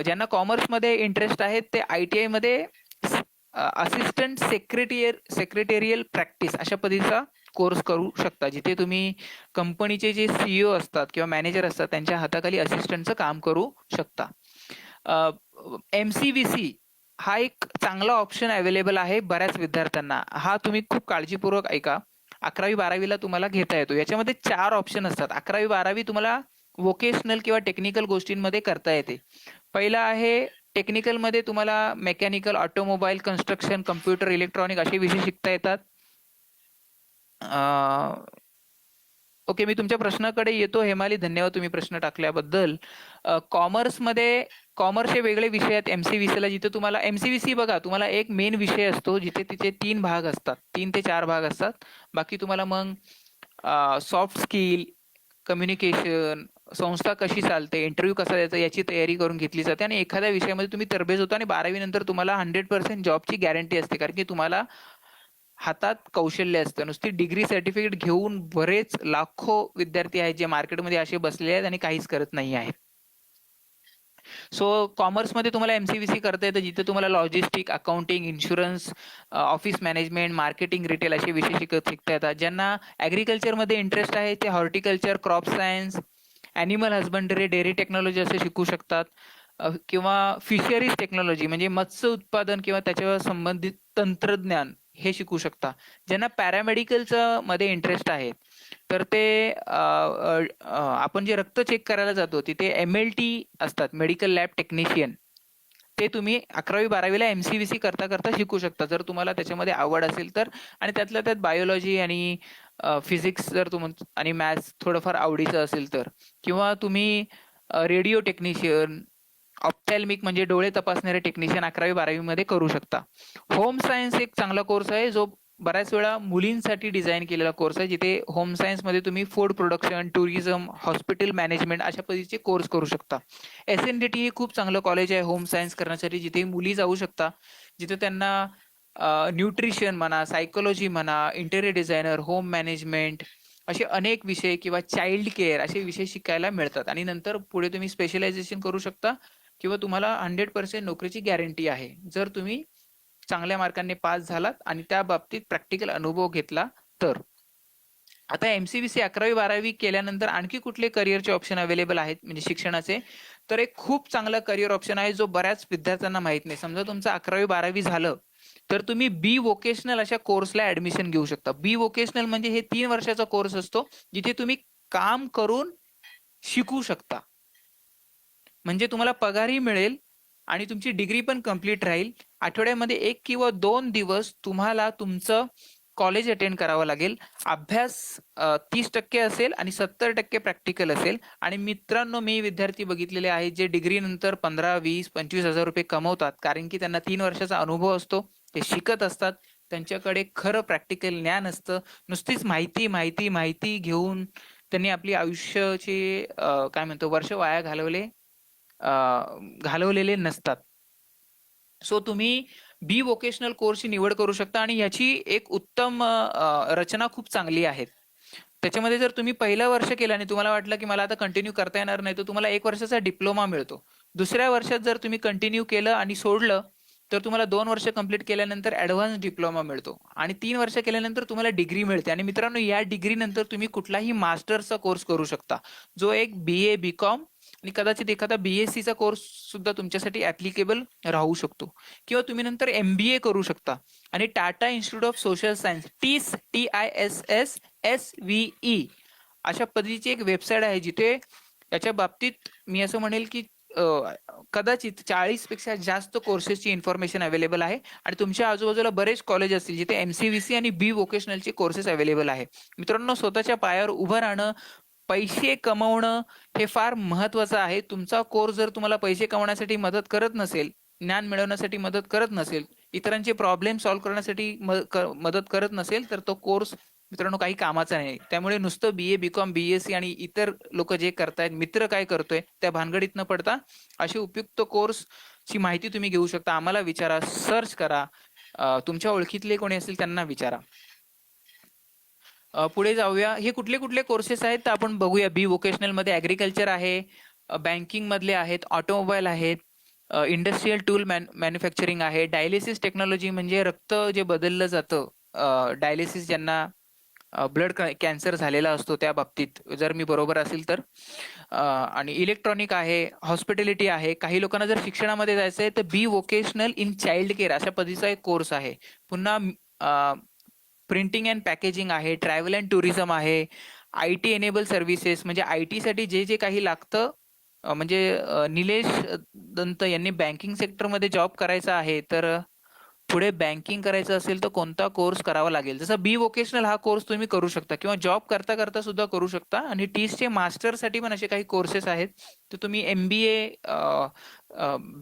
ज्यांना कॉमर्समध्ये इंटरेस्ट आहे ते ITI मध्ये असिस्टंट सेक्रेटेरियल प्रॅक्टिस अशा पद्धतीचा कोर्स करू शकता, जिथे तुम्ही कंपनीचे जे CEO असतात किंवा मॅनेजर असतात त्यांच्या हाताखाली असिस्टंटचं काम करू शकता. MCVC हा एक चांगला ऑप्शन अवेलेबल आहे बऱ्याच विद्यार्थ्यांना. हा तुम्ही खूप काळजीपूर्वक ऐका. 11वी-12वीला तुम्हाला घेता येतो. याच्यामध्ये 4 ऑप्शन असतात. 11वी-12वी तुम्हाला व्होकेशनल किंवा टेक्निकल गोष्टींमध्ये करता येते. पहिला आहे टेक्निकलमध्ये तुम्हाला mechanical, automobile, construction, computer, electronic असे विषय शिकता येतात. ओके, मी तुमच्या प्रश्नाकडे येतो हेमाली. धन्यवाद तुम्ही प्रश्न टाकल्याबद्दल. कॉमर्समध्ये कॉमर्सचे वेगळे विषय आहेत MCVCला, जिथे तुम्हाला MCVC बघा, तुम्हाला एक मेन विषय असतो जिथे तिचे 3 भाग असतात, 3 ते 4 भाग असतात. बाकी तुम्हाला मग सॉफ्ट स्किल, कम्युनिकेशन, संस्था कशी चालते, इंटरव्ह्यू कसा द्यायचा याची तयारी करून घेतली जाते. आणि एखाद्या विषयामध्ये तुम्ही तरबेज होता आणि 12वी नंतर तुम्हाला 100% जॉबची गॅरंटी असते, कारण की तुम्हाला हातात कौशल्य असतं. नुसती डिग्री सर्टिफिकेट घेऊन बरेच लाखो विद्यार्थी आहेत जे मार्केटमध्ये असे बसलेले आहेत आणि काहीच करत नाही आहेत. सो कॉमर्समध्ये तुम्हाला एमसीव्हीसी करता येतं, जिथे तुम्हाला logistic, accounting, insurance, office management, marketing, retail असे विषय शिकता येतात. ज्यांना ॲग्रिकल्चरमध्ये इंटरेस्ट आहे ते horticulture, crop science, animal husbandry, dairy technology असे शिकू शकतात. किंवा फिशरीज टेक्नॉलॉजी म्हणजे मत्स्य उत्पादन किंवा त्याच्यावर संबंधित तंत्रज्ञान हे शिकू शकता. ज्यांना पॅरामेडिकलचं मध्ये इंटरेस्ट आहे तर ते आपण जे रक्त चेक करायला जातो तिथे MLT असतात, मेडिकल लॅब टेक्निशियन. ते तुम्ही 11वी-12वीला MCVC करता करता शिकू शकता जर तुम्हाला त्याच्यामध्ये आवड असेल तर. आणि त्यातल्या त्यात बायोलॉजी आणि फिजिक्स जर आणि मॅथ्स थोडंफार आवडीचं असेल तर. किंवा तुम्ही रेडिओ टेक्निशियन, ऑप्थॅल्मिक म्हणजे डोळे तपासणारे टेक्निशियन 11वी-12वी मध्ये करू शकता. होम सायन्स एक चांगला कोर्स आहे जो बऱ्याच वेळा मुलींसाठी डिझाईन केलेला कोर्स आहे, जिथे होम सायन्स मध्ये तुम्ही food production, tourism, hospital management अशा पद्धतीचे कोर्स करू शकता. SNDT हे खूप चांगलं कॉलेज आहे होम सायन्स करण्यासाठी, जिथे मुली जाऊ शकता, जिथे त्यांना न्यूट्रिशन म्हणा, सायकोलॉजी म्हणा, इंटेरियर डिझायनर, होम मॅनेजमेंट असे अनेक विषय किंवा चाइल्ड केअर असे विषय शिकायला मिळतात. आणि नंतर पुढे तुम्ही स्पेशलायझेशन करू शकता किंवा तुम्हाला 100% नोकरीची गॅरंटी आहे जर तुम्ही चांगल्या मार्कांनी पास झालात आणि त्या बाबतीत प्रॅक्टिकल अनुभव घेतला तर. आता MCVC 11वी-12वी केल्यानंतर आणखी कुठले करिअरचे ऑप्शन अवेलेबल आहेत म्हणजे शिक्षणाचे, तर एक खूप चांगला करिअर ऑप्शन आहे जो बऱ्याच विद्यार्थ्यांना माहित नाही. समजा तुमचं 11वी-12वी झालं तर तुम्ही बी वोकेशनल अशा कोर्सला ऍडमिशन घेऊ शकता. बी वोकेशनल म्हणजे हे 3 वर्षाचा कोर्स असतो जिथे तुम्ही काम करून शिकू शकता. म्हणजे तुम्हाला पगारही मिळेल आणि तुमची डिग्री पण कंप्लीट राहील. आठवड्यामध्ये 1 किंवा 2 दिवस तुम्हाला तुमचं कॉलेज अटेंड करावं लागेल. अभ्यास 30% असेल आणि 70% प्रॅक्टिकल असेल. आणि मित्रांनो, मी विद्यार्थी बघितलेले आहेत जे डिग्री नंतर 15, 20, 25 हजार रुपये कमवतात, कारण की त्यांना 3 वर्षाचा अनुभव असतो, ते शिकत असतात, त्यांच्याकडे खरं प्रॅक्टिकल ज्ञान असतं. नुसतीच माहिती माहिती माहिती घेऊन त्यांनी आपली आयुष्याचे काय म्हणतो वर्ष वाया घालवलेले नसतात. सो तुम्ही बी वोकेशनल कोर्सची निवड करू शकता आणि याची एक उत्तम रचना खूप चांगली आहे. त्याच्यामध्ये जर तुम्ही पहिलं वर्ष केलं आणि तुम्हाला वाटलं की मला आता कंटिन्यू करता येणार नाही, तर तुम्हाला 1 वर्षाचा डिप्लोमा मिळतो. दुसऱ्या वर्षात जर तुम्ही कंटिन्यू केलं आणि सोडलं तर तुम्हाला 2 वर्ष कंप्लीट केल्यानंतर ऍडव्हान्स डिप्लोमा मिळतो आणि 3 वर्ष केल्यानंतर तुम्हाला डिग्री मिळते. आणि मित्रांनो, या डिग्री नंतर तुम्ही कुठलाही मास्टर्सचा कोर्स करू शकता, जो एक BA, BCom आणि कदाचित एखादा BSc चा कोर्स सुद्धा तुमच्यासाठी ऍप्लिकेबल राहू शकतो. किंवा तुम्ही नंतर MBA करू शकता. आणि Tata institute of social science, TISSSVE अशा पद्धतीची एक वेबसाईट आहे, जिथे याच्या बाबतीत मी असं म्हणेल की कदाचित 40 पेक्षा जास्त कोर्सेसची इन्फॉर्मेशन अवेलेबल आहे. आणि तुमच्या आजूबाजूला बरेच कॉलेज असतील जिथे MCVC आणि बी वोकेशनलचे कोर्सेस अवेलेबल आहे. मित्रांनो, स्वतःच्या पायावर उभं राहणं, पैसे कमवणं हे फार महत्वाचं आहे. तुमचा कोर्स जर तुम्हाला पैसे कमवण्यासाठी मदत करत नसेल, ज्ञान मिळवण्यासाठी मदत करत नसेल, इतरांचे प्रॉब्लेम सॉल्व्ह करण्यासाठी मदत करत नसेल, तर तो कोर्स मित्रांनो काही कामाचा नाही. त्यामुळे नुसतं BA, BCom, BSc आणि इतर लोक जे करतायत, मित्र काय करतोय त्या भानगडीत न पडता अशी उपयुक्त कोर्सची माहिती तुम्ही घेऊ शकता. आम्हाला विचारा, सर्च करा, तुमच्या ओळखीतले कोणी असतील त्यांना विचारा. पुढे जाऊया. हे कुठले कुठले कोर्सेस आहेत तर आपण बघूया. बी वोकेशनल मध्ये ऍग्रिकल्चर आहे, बँकिंग मधले आहेत, ऑटोमोबाईल आहेत, इंडस्ट्रीयल टूल मॅन्युफॅक्चरिंग आहे, डायलिसिस टेक्नॉलॉजी म्हणजे रक्त जे बदललं जातं, डायलिसिस ज्यांना ब्लड कॅन्सर झालेला असतो त्या बाबतीत, जर मी बरोबर असेल तर. आणि इलेक्ट्रॉनिक आहे, हॉस्पिटॅलिटी आहे. काही लोकांना जर शिक्षणामध्ये जायचं आहे तर बी वोकेशनल इन चाइल्ड केअर अशा पद्धतीचा एक कोर्स आहे. पुन्हा प्रिंटिंग अँड पॅकेजिंग आहे, ट्रॅव्हल अँड टुरिझम आहे, IT एनेबल सर्व्हिसेस म्हणजे IT साठी जे जे काही लागतं. म्हणजे निलेश दंत यांनी बँकिंग सेक्टरमध्ये जॉब करायचा आहे, तर पुढे बँकिंग करायचं असेल तर कोणता कोर्स करावा लागेल. जसं बी वोकेशनल हा कोर्स तुम्ही करू शकता किंवा जॉब करता करता सुद्धा करू शकता. आणि टीसचे मास्टरसाठी पण असे काही कोर्सेस आहेत, तर तुम्ही MBA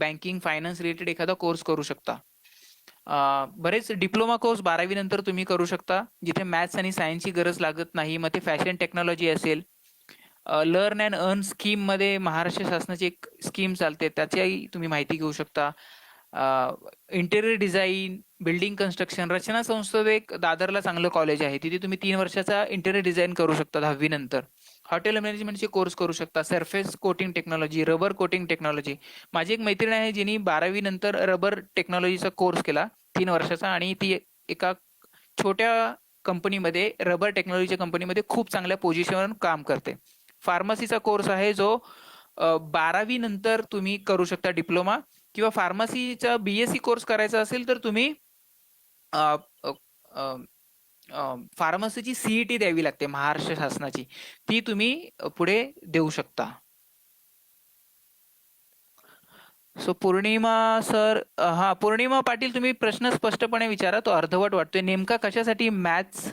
बँकिंग फायनान्स रिलेटेड एखादा कोर्स करू शकता. बरेच डिप्लोमा कोर्स 12वी नंतर तुम्ही करू शकता, जिथे मॅथ्स आणि सायन्सची गरज लागत नाही. मग ते फॅशन टेक्नॉलॉजी असेल, लर्न अँड अर्न स्कीम मध्ये महाराष्ट्र शासनाची एक स्कीम चालते, त्याची तुम्ही माहिती घेऊ शकता. इंटेरियर डिझाईन, बिल्डिंग कन्स्ट्रक्शन, रचना संस्था एक दादरला चांगलं कॉलेज आहे. तिथे तुम्ही 3 वर्षाचा इंटेरियर डिझाईन करू शकता 10वी नंतर. हॉटेल मॅनेजमेंटचे कोर्स करू शकता, surface coating technology, rubber coating technology. माझी एक मैत्रीण आहे जिनी 12वी नंतर रबर टेक्नॉलॉजीचा कोर्स केला 3 वर्षाचा, आणि ती एका छोट्या कंपनीमध्ये, रबर टेक्नॉलॉजीच्या कंपनीमध्ये खूप चांगल्या पोझिशनवर काम करते. फार्मसीचा कोर्स आहे जो 12वी नंतर तुम्ही करू शकता डिप्लोमा, किंवा फार्मसीचा BSc कोर्स करायचा असेल तर तुम्ही फार्मसीची CET द्यावी लागते महाराष्ट्र शासनाची, ती तुम्ही पुढे देऊ शकता. सो पौर्णिमा सर, हा पौर्णिमा पाटील, तुम्ही प्रश्न स्पष्टपणे विचारा, तो अर्धवट वाटतोय. नेमका कशासाठी मॅथ्स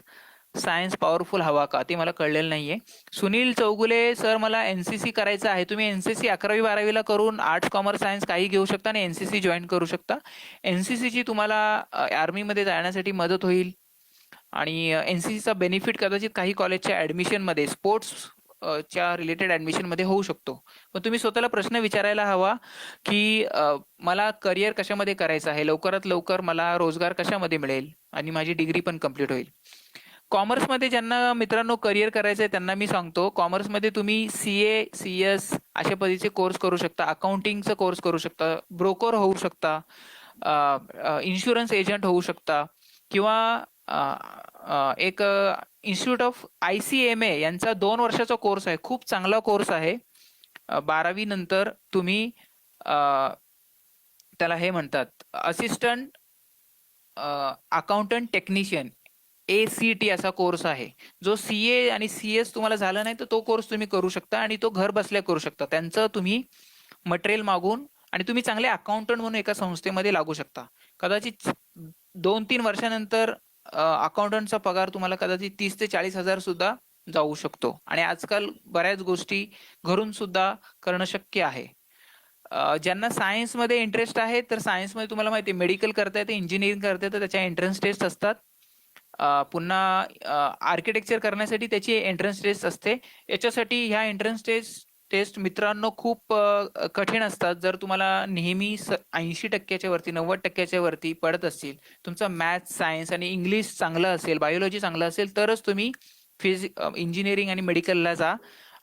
सायन्स पॉवरफुल हवा का, ते मला कळलेलं नाहीये. सुनील चौगुले सर, मला NCC करायचं आहे. तुम्ही NCC 11वी 12वीला करून आर्ट्स कॉमर्स सायन्स काही घेऊ शकता आणि NCC जॉईन करू शकता. NCC ची तुम्हाला आर्मीमध्ये जाण्यासाठी मदत होईल, आणि NCCचा बेनिफिट कदाचित काही कॉलेजच्या ऍडमिशनमध्ये, स्पोर्ट्स च्या रिलेटेड ऍडमिशन मध्ये होऊ शकतो. पण तुम्ही स्वतःला प्रश्न विचारायला हवा की मला करिअर कशामध्ये करायचं आहे, लवकरात लवकर मला रोजगार कशामध्ये मिळेल, आणि माझी डिग्री पण कम्प्लीट होईल. कॉमर्समध्ये ज्यांना मित्रांनो करिअर करायचं आहे त्यांना मी सांगतो, कॉमर्समध्ये तुम्ही CA CS अशा पद्धतीचे कोर्स करू शकता, अकाउंटिंगचा कोर्स करू शकता, ब्रोकर होऊ शकता, इन्शुरन्स एजंट होऊ शकता, किंवा एक इन्स्टिट्यूट ऑफ ICMA यांचा 2 वर्षाचा कोर्स आहे, खूप चांगला कोर्स आहे. 12वी नंतर तुम्ही त्याला हे म्हणतात असिस्टंट अकाउंटंट टेक्निशियन, ACT असा कोर्स आहे, जो CA आणि CS तुम्हाला झाला नाही तर तो कोर्स तुम्ही करू शकता, आणि तो घर बसल्या करू शकता. त्यांचं तुम्ही मटेरियल मागून, आणि तुम्ही चांगले अकाउंटंट म्हणून एका संस्थेमध्ये लागू शकता. कदाचित 2-3 वर्षानंतर अकाउंटंटचा पगार तुम्हाला कदाचित 30 ते 40 हजार सुद्धा जाऊ शकतो, आणि आजकाल बऱ्याच गोष्टी घरून सुद्धा करणं शक्य आहे. ज्यांना सायन्समध्ये इंटरेस्ट आहे तर सायन्समध्ये तुम्हाला माहिती आहे मेडिकल करता येते, इंजिनिअरिंग करता येतं, त्याच्या एंट्रन्स टेस्ट असतात. पुन्हा आर्किटेक्चर करण्यासाठी त्याची एंट्रन्स टेस्ट असते. याच्यासाठी ह्या एंट्रन्स टेस्ट मित्रांनो खूप कठीण असतात. जर तुम्हाला नेहमी 80% वरती 90% वरती पडत असतील, तुमचं मॅथ्स, सायन्स आणि इंग्लिश चांगलं असेल, बायोलॉजी चांगलं असेल, तरच तुम्ही इंजिनिअरिंग आणि मेडिकलला जा,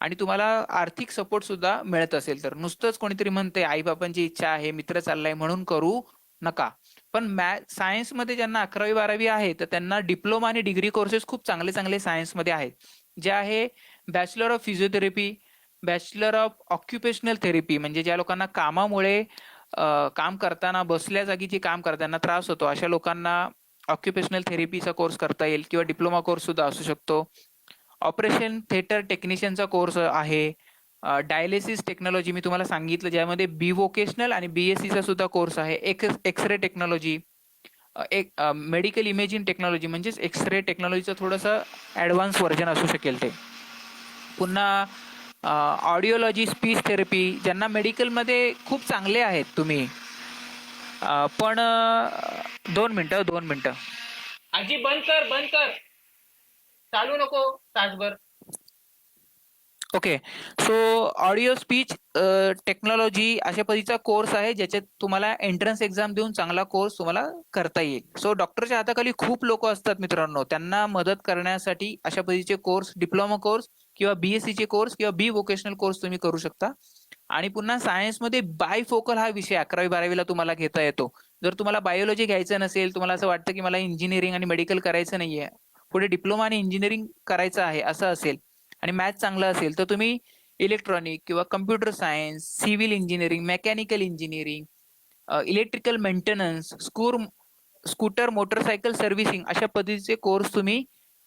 आणि तुम्हाला आर्थिक सपोर्ट सुद्धा मिळत असेल तर. नुसतंच कोणीतरी म्हणते आईबापांची इच्छा आहे, मित्र चाललाय म्हणून करू नका. पण सायन्समध्ये ज्यांना 11वी 12वी आहे तर त्यांना डिप्लोमा आणि डिग्री कोर्सेस खूप चांगले चांगले सायन्समध्ये आहेत, जे आहे bachelor of physiotherapy, bachelor of occupational therapy, म्हणजे ज्या लोकांना कामामुळे काम करताना बसल्या जागीची काम करताना त्रास होतो अशा लोकांना ऑक्युपेशनल थेरपीचा कोर्स करता येईल, किंवा डिप्लोमा कोर्स सुद्धा असू शकतो. ऑपरेशन थिएटर टेक्निशियनचा कोर्स आहे. डायलिसिस टेक्नॉलॉजी मी तुम्हाला सांगितलं, ज्यामध्ये BVocational आणि BSc चा सुद्धा कोर्स आहे. एक्सरे टेक्नॉलॉजी, एक मेडिकल इमेजिंग टेक्नॉलॉजी, म्हणजेच एक्सरे टेक्नॉलॉजीचं थोडंसं ॲडव्हान्स व्हर्जन असू शकेल ते. पुन्हा ऑडिओलॉजी, स्पीच थेरपी, ज्यांना मेडिकलमध्ये खूप चांगले आहेत तुम्ही. पण 2 मिनिटं आजी, बंद कर, चालू नको तासभर. Okay, so audio speech technology अशा पद्धतीचा कोर्स आहे, ज्याच्यात तुम्हाला एंट्रन्स एक्झाम देऊन चांगला कोर्स तुम्हाला करता येईल. सो डॉक्टरच्या हाताखाली खूप लोक असतात मित्रांनो, त्यांना मदत करण्यासाठी अशा पद्धतीचे कोर्स, डिप्लोमा कोर्स किंवा BSc चे कोर्स किंवा BVocational कोर्स तुम्ही करू शकता. आणि पुन्हा सायन्समध्ये बायफोकल हा विषय 11वी 12वीला तुम्हाला घेता येतो. जर तुम्हाला बायोलॉजी घ्यायचं नसेल, तुम्हाला असं वाटतं की मला इंजिनिअरिंग आणि मेडिकल करायचं नाहीये, पुढे डिप्लोमा आणि इंजिनिअरिंग करायचं आहे असं असेल, आणि मॅथ चांगलं असेल, तर तुम्ही इलेक्ट्रॉनिक किंवा computer science, civil engineering, mechanical engineering, electrical maintenance, scooter motorcycle servicing अशा पद्धतीचे कोर्स तुम्ही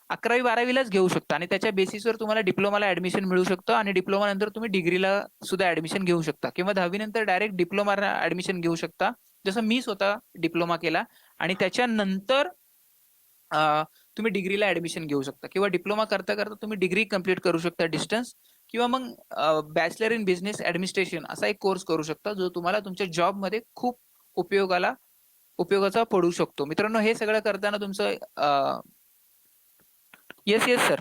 11वी 12वीलाच घेऊ शकता, आणि त्याच्या बेसिसवर तुम्हाला डिप्लोमाला ऍडमिशन मिळू शकतं, आणि डिप्लोमा नंतर तुम्ही डिग्रीला सुद्धा ऍडमिशन घेऊ शकता, किंवा 10वी नंतर डायरेक्ट डिप्लोमाला ऍडमिशन घेऊ शकता, जसं मी स्वतः डिप्लोमा केला, आणि त्याच्यानंतर तुम्ही डिग्रीला ऍडमिशन घेऊ शकता, किंवा डिप्लोमा करता करता तुम्ही डिग्री कंप्लीट करू शकता डिस्टन्स, किंवा मग बॅचलर इन बिझनेस ऍडमिनिस्ट्रेशन असा एक कोर्स करू शकता, जो तुम्हाला तुमच्या जॉबमध्ये खूप उपयोगाचा पडू शकतो. मित्रांनो, हे सगळं करताना तुमचं येस सर,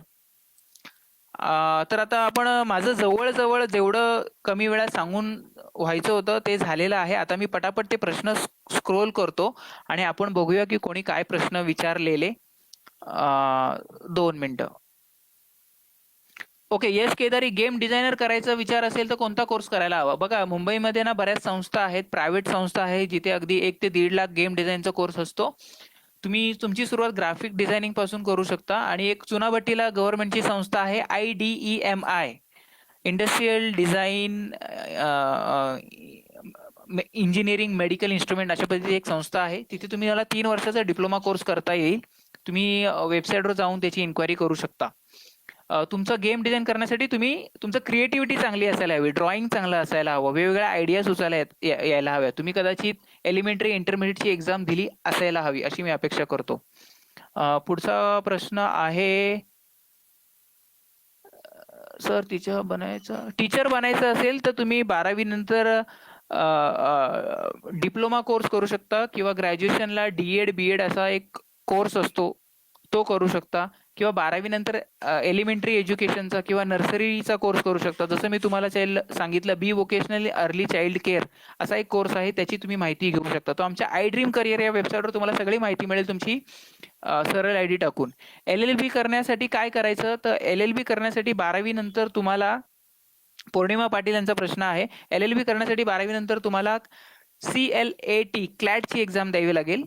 तर आता आपण माझं जवळ जेवढं कमी वेळात सांगून व्हायचं होतं ते झालेलं आहे. आता मी पटापट ते प्रश्न स्क्रोल करतो आणि आपण बघूया की कोणी काय प्रश्न विचारलेले. 2 मिनिटं. ओके, यश केदारी, गेम डिझायनर करायचा विचार असेल तर कोणता कोर्स करायला हवा? बघा, मुंबईमध्ये ना बऱ्याच संस्था आहेत, प्रायव्हेट संस्था आहे, जिथे अगदी 1 ते 1.5 लाख गेम डिझाईनचा कोर्स असतो. तुम्ही तुमची सुरुवात ग्राफिक डिझायनिंग पासून करू शकता. आणि एक चुनाभट्टीला गव्हर्नमेंटची संस्था आहे IDEMI, industrial design engineering medical instrument, अशा पद्धतीची एक संस्था आहे. तिथे तुम्ही मला 3 वर्षाचा डिप्लोमा कोर्स करता येईल. तुम्ही वेबसाईटवर जाऊन त्याची इन्क्वायरी करू शकता. तुमचं गेम डिझाईन करण्यासाठी तुम्ही तुमचं क्रिएटिव्हिटी चांगली असायला हवी, ड्रॉइंग चांगलं असायला हवं, वेगवेगळ्या आयडिया सुचायला यायला हव्या. तुम्ही कदाचित एलिमेंटरी इंटरमिडिएटची एक्झाम दिली असायला हवी, अशी मी अपेक्षा करतो. पुढचा प्रश्न आहे, सर टीचर बनायचं असेल तर तुम्ही 12वी नंतर डिप्लोमा कोर्स करू शकता, किंवा ग्रॅज्युएशनला DED BEd असा एक कोर्स असतो, तो करू शकता, किंवा 12वी नंतर एलिमेंटरी एज्युकेशनचा किंवा नर्सरीचा कोर्स करू शकता. जसं मी तुम्हाला सांगितलं, बी वोकेशनल अर्ली चाइल्ड केअर असा एक कोर्स आहे, त्याची तुम्ही माहिती घेऊ शकता. तो आमच्या आय ड्रीम करिअर या वेबसाईटवर तुम्हाला सगळी माहिती मिळेल, तुमची सरळ ID टाकून. LLB करण्यासाठी काय करायचं? तर LLB करण्यासाठी 12वी नंतर तुम्हाला, पौर्णिमा पाटील यांचा प्रश्न आहे, LLB करण्यासाठी 12वी नंतर तुम्हाला CLAT क्लॅटची एक्झाम द्यावी लागेल.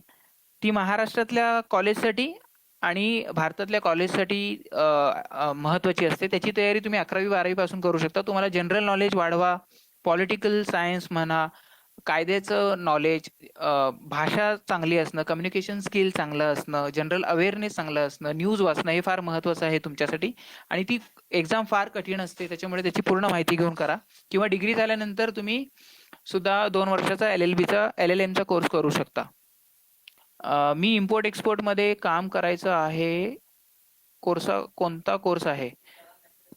ती महाराष्ट्रातल्या कॉलेजसाठी आणि भारतातल्या कॉलेजसाठी महत्त्वाची असते. त्याची तयारी तुम्ही 11वी-12वी पासून करू शकता. तुम्हाला जनरल नॉलेज वाढवा, पॉलिटिकल सायन्स म्हणा, कायद्याचं नॉलेज, भाषा चांगली असणं, कम्युनिकेशन स्किल चांगलं असणं, जनरल अवेअरनेस चांगलं असणं, न्यूज वाचणं, हे फार महत्त्वाचं आहे तुमच्यासाठी. आणि ती एक्झाम फार कठीण असते, त्याच्यामुळे त्याची पूर्ण माहिती घेऊन करा. किंवा डिग्री झाल्यानंतर तुम्ही सुद्धा 2 वर्षाचा LLMचा कोर्स करू शकता. मी इम्पोर्ट एक्सपोर्टमध्ये काम करायचं आहे, कोणता कोर्स आहे?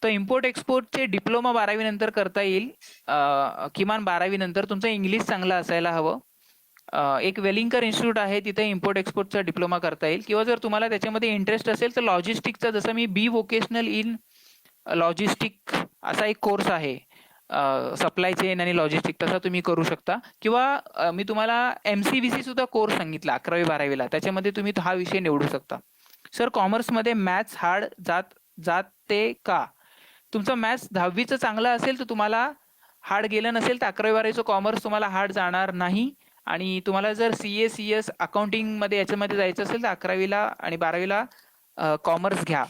तर इम्पोर्ट एक्सपोर्टचे डिप्लोमा 12वी नंतर करता येईल, किमान 12वी नंतर. तुमचं इंग्लिश चांगलं असायला हवं. एक वेलिंकर इन्स्टिट्यूट आहे, तिथे इम्पोर्ट एक्सपोर्टचा डिप्लोमा करता येईल. किंवा जर तुम्हाला त्याच्यामध्ये इंटरेस्ट असेल तर लॉजिस्टिकचा, जसं मी बी वोकेशनल इन लॉजिस्टिक असा एक कोर्स आहे, सप्लाय चेन आणि लॉजिस्टिक, तसा तुम्ही करू शकता. किंवा मी तुम्हाला MCVC सुद्धा कोर्स सांगितला 11वी-12वीला, त्याच्यामध्ये तुम्ही हा विषय निवडू शकता. सर, कॉमर्समध्ये मॅथ्स हार्ड जाते का? तुमचं मॅथ्स 10वीचं चांगलं असेल तर तुम्हाला हार्ड गेलं नसेल तर 11वी-12वीचं कॉमर्स तुम्हाला हार्ड जाणार नाही. आणि तुम्हाला जर CA CS अकाउंटिंगमध्ये याच्यामध्ये जायचं असेल तर 11वीला आणि 12वीला कॉमर्स घ्या.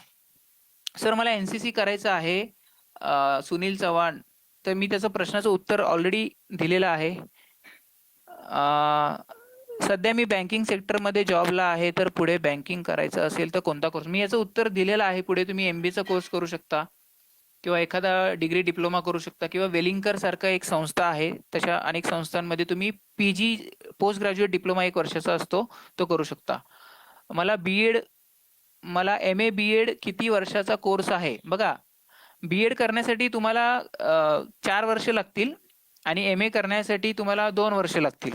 सर, मला NCC करायचं आहे, सुनील चव्हाण. तर मी त्याचं प्रश्नाचं उत्तर ऑलरेडी दिलेलं आहे. सध्या मी बँकिंग सेक्टरमध्ये जॉबला आहे, तर पुढे बँकिंग करायचं असेल तर कोणता कोर्स? मी याचं उत्तर दिलेलं आहे. पुढे तुम्ही MBAचा कोर्स करू शकता, किंवा एखादा डिग्री डिप्लोमा करू शकता, किंवा वेलिंकर सारखं एक संस्था आहे, तशा अनेक संस्थांमध्ये तुम्ही PG पोस्ट ग्रॅज्युएट डिप्लोमा 1 वर्षाचा असतो, तो करू शकता. मला MA BEd किती वर्षाचा कोर्स आहे? बघा, BEd करण्यासाठी तुम्हाला 4 वर्ष लागतील आणि MA करण्यासाठी तुम्हाला 2 वर्ष लागतील.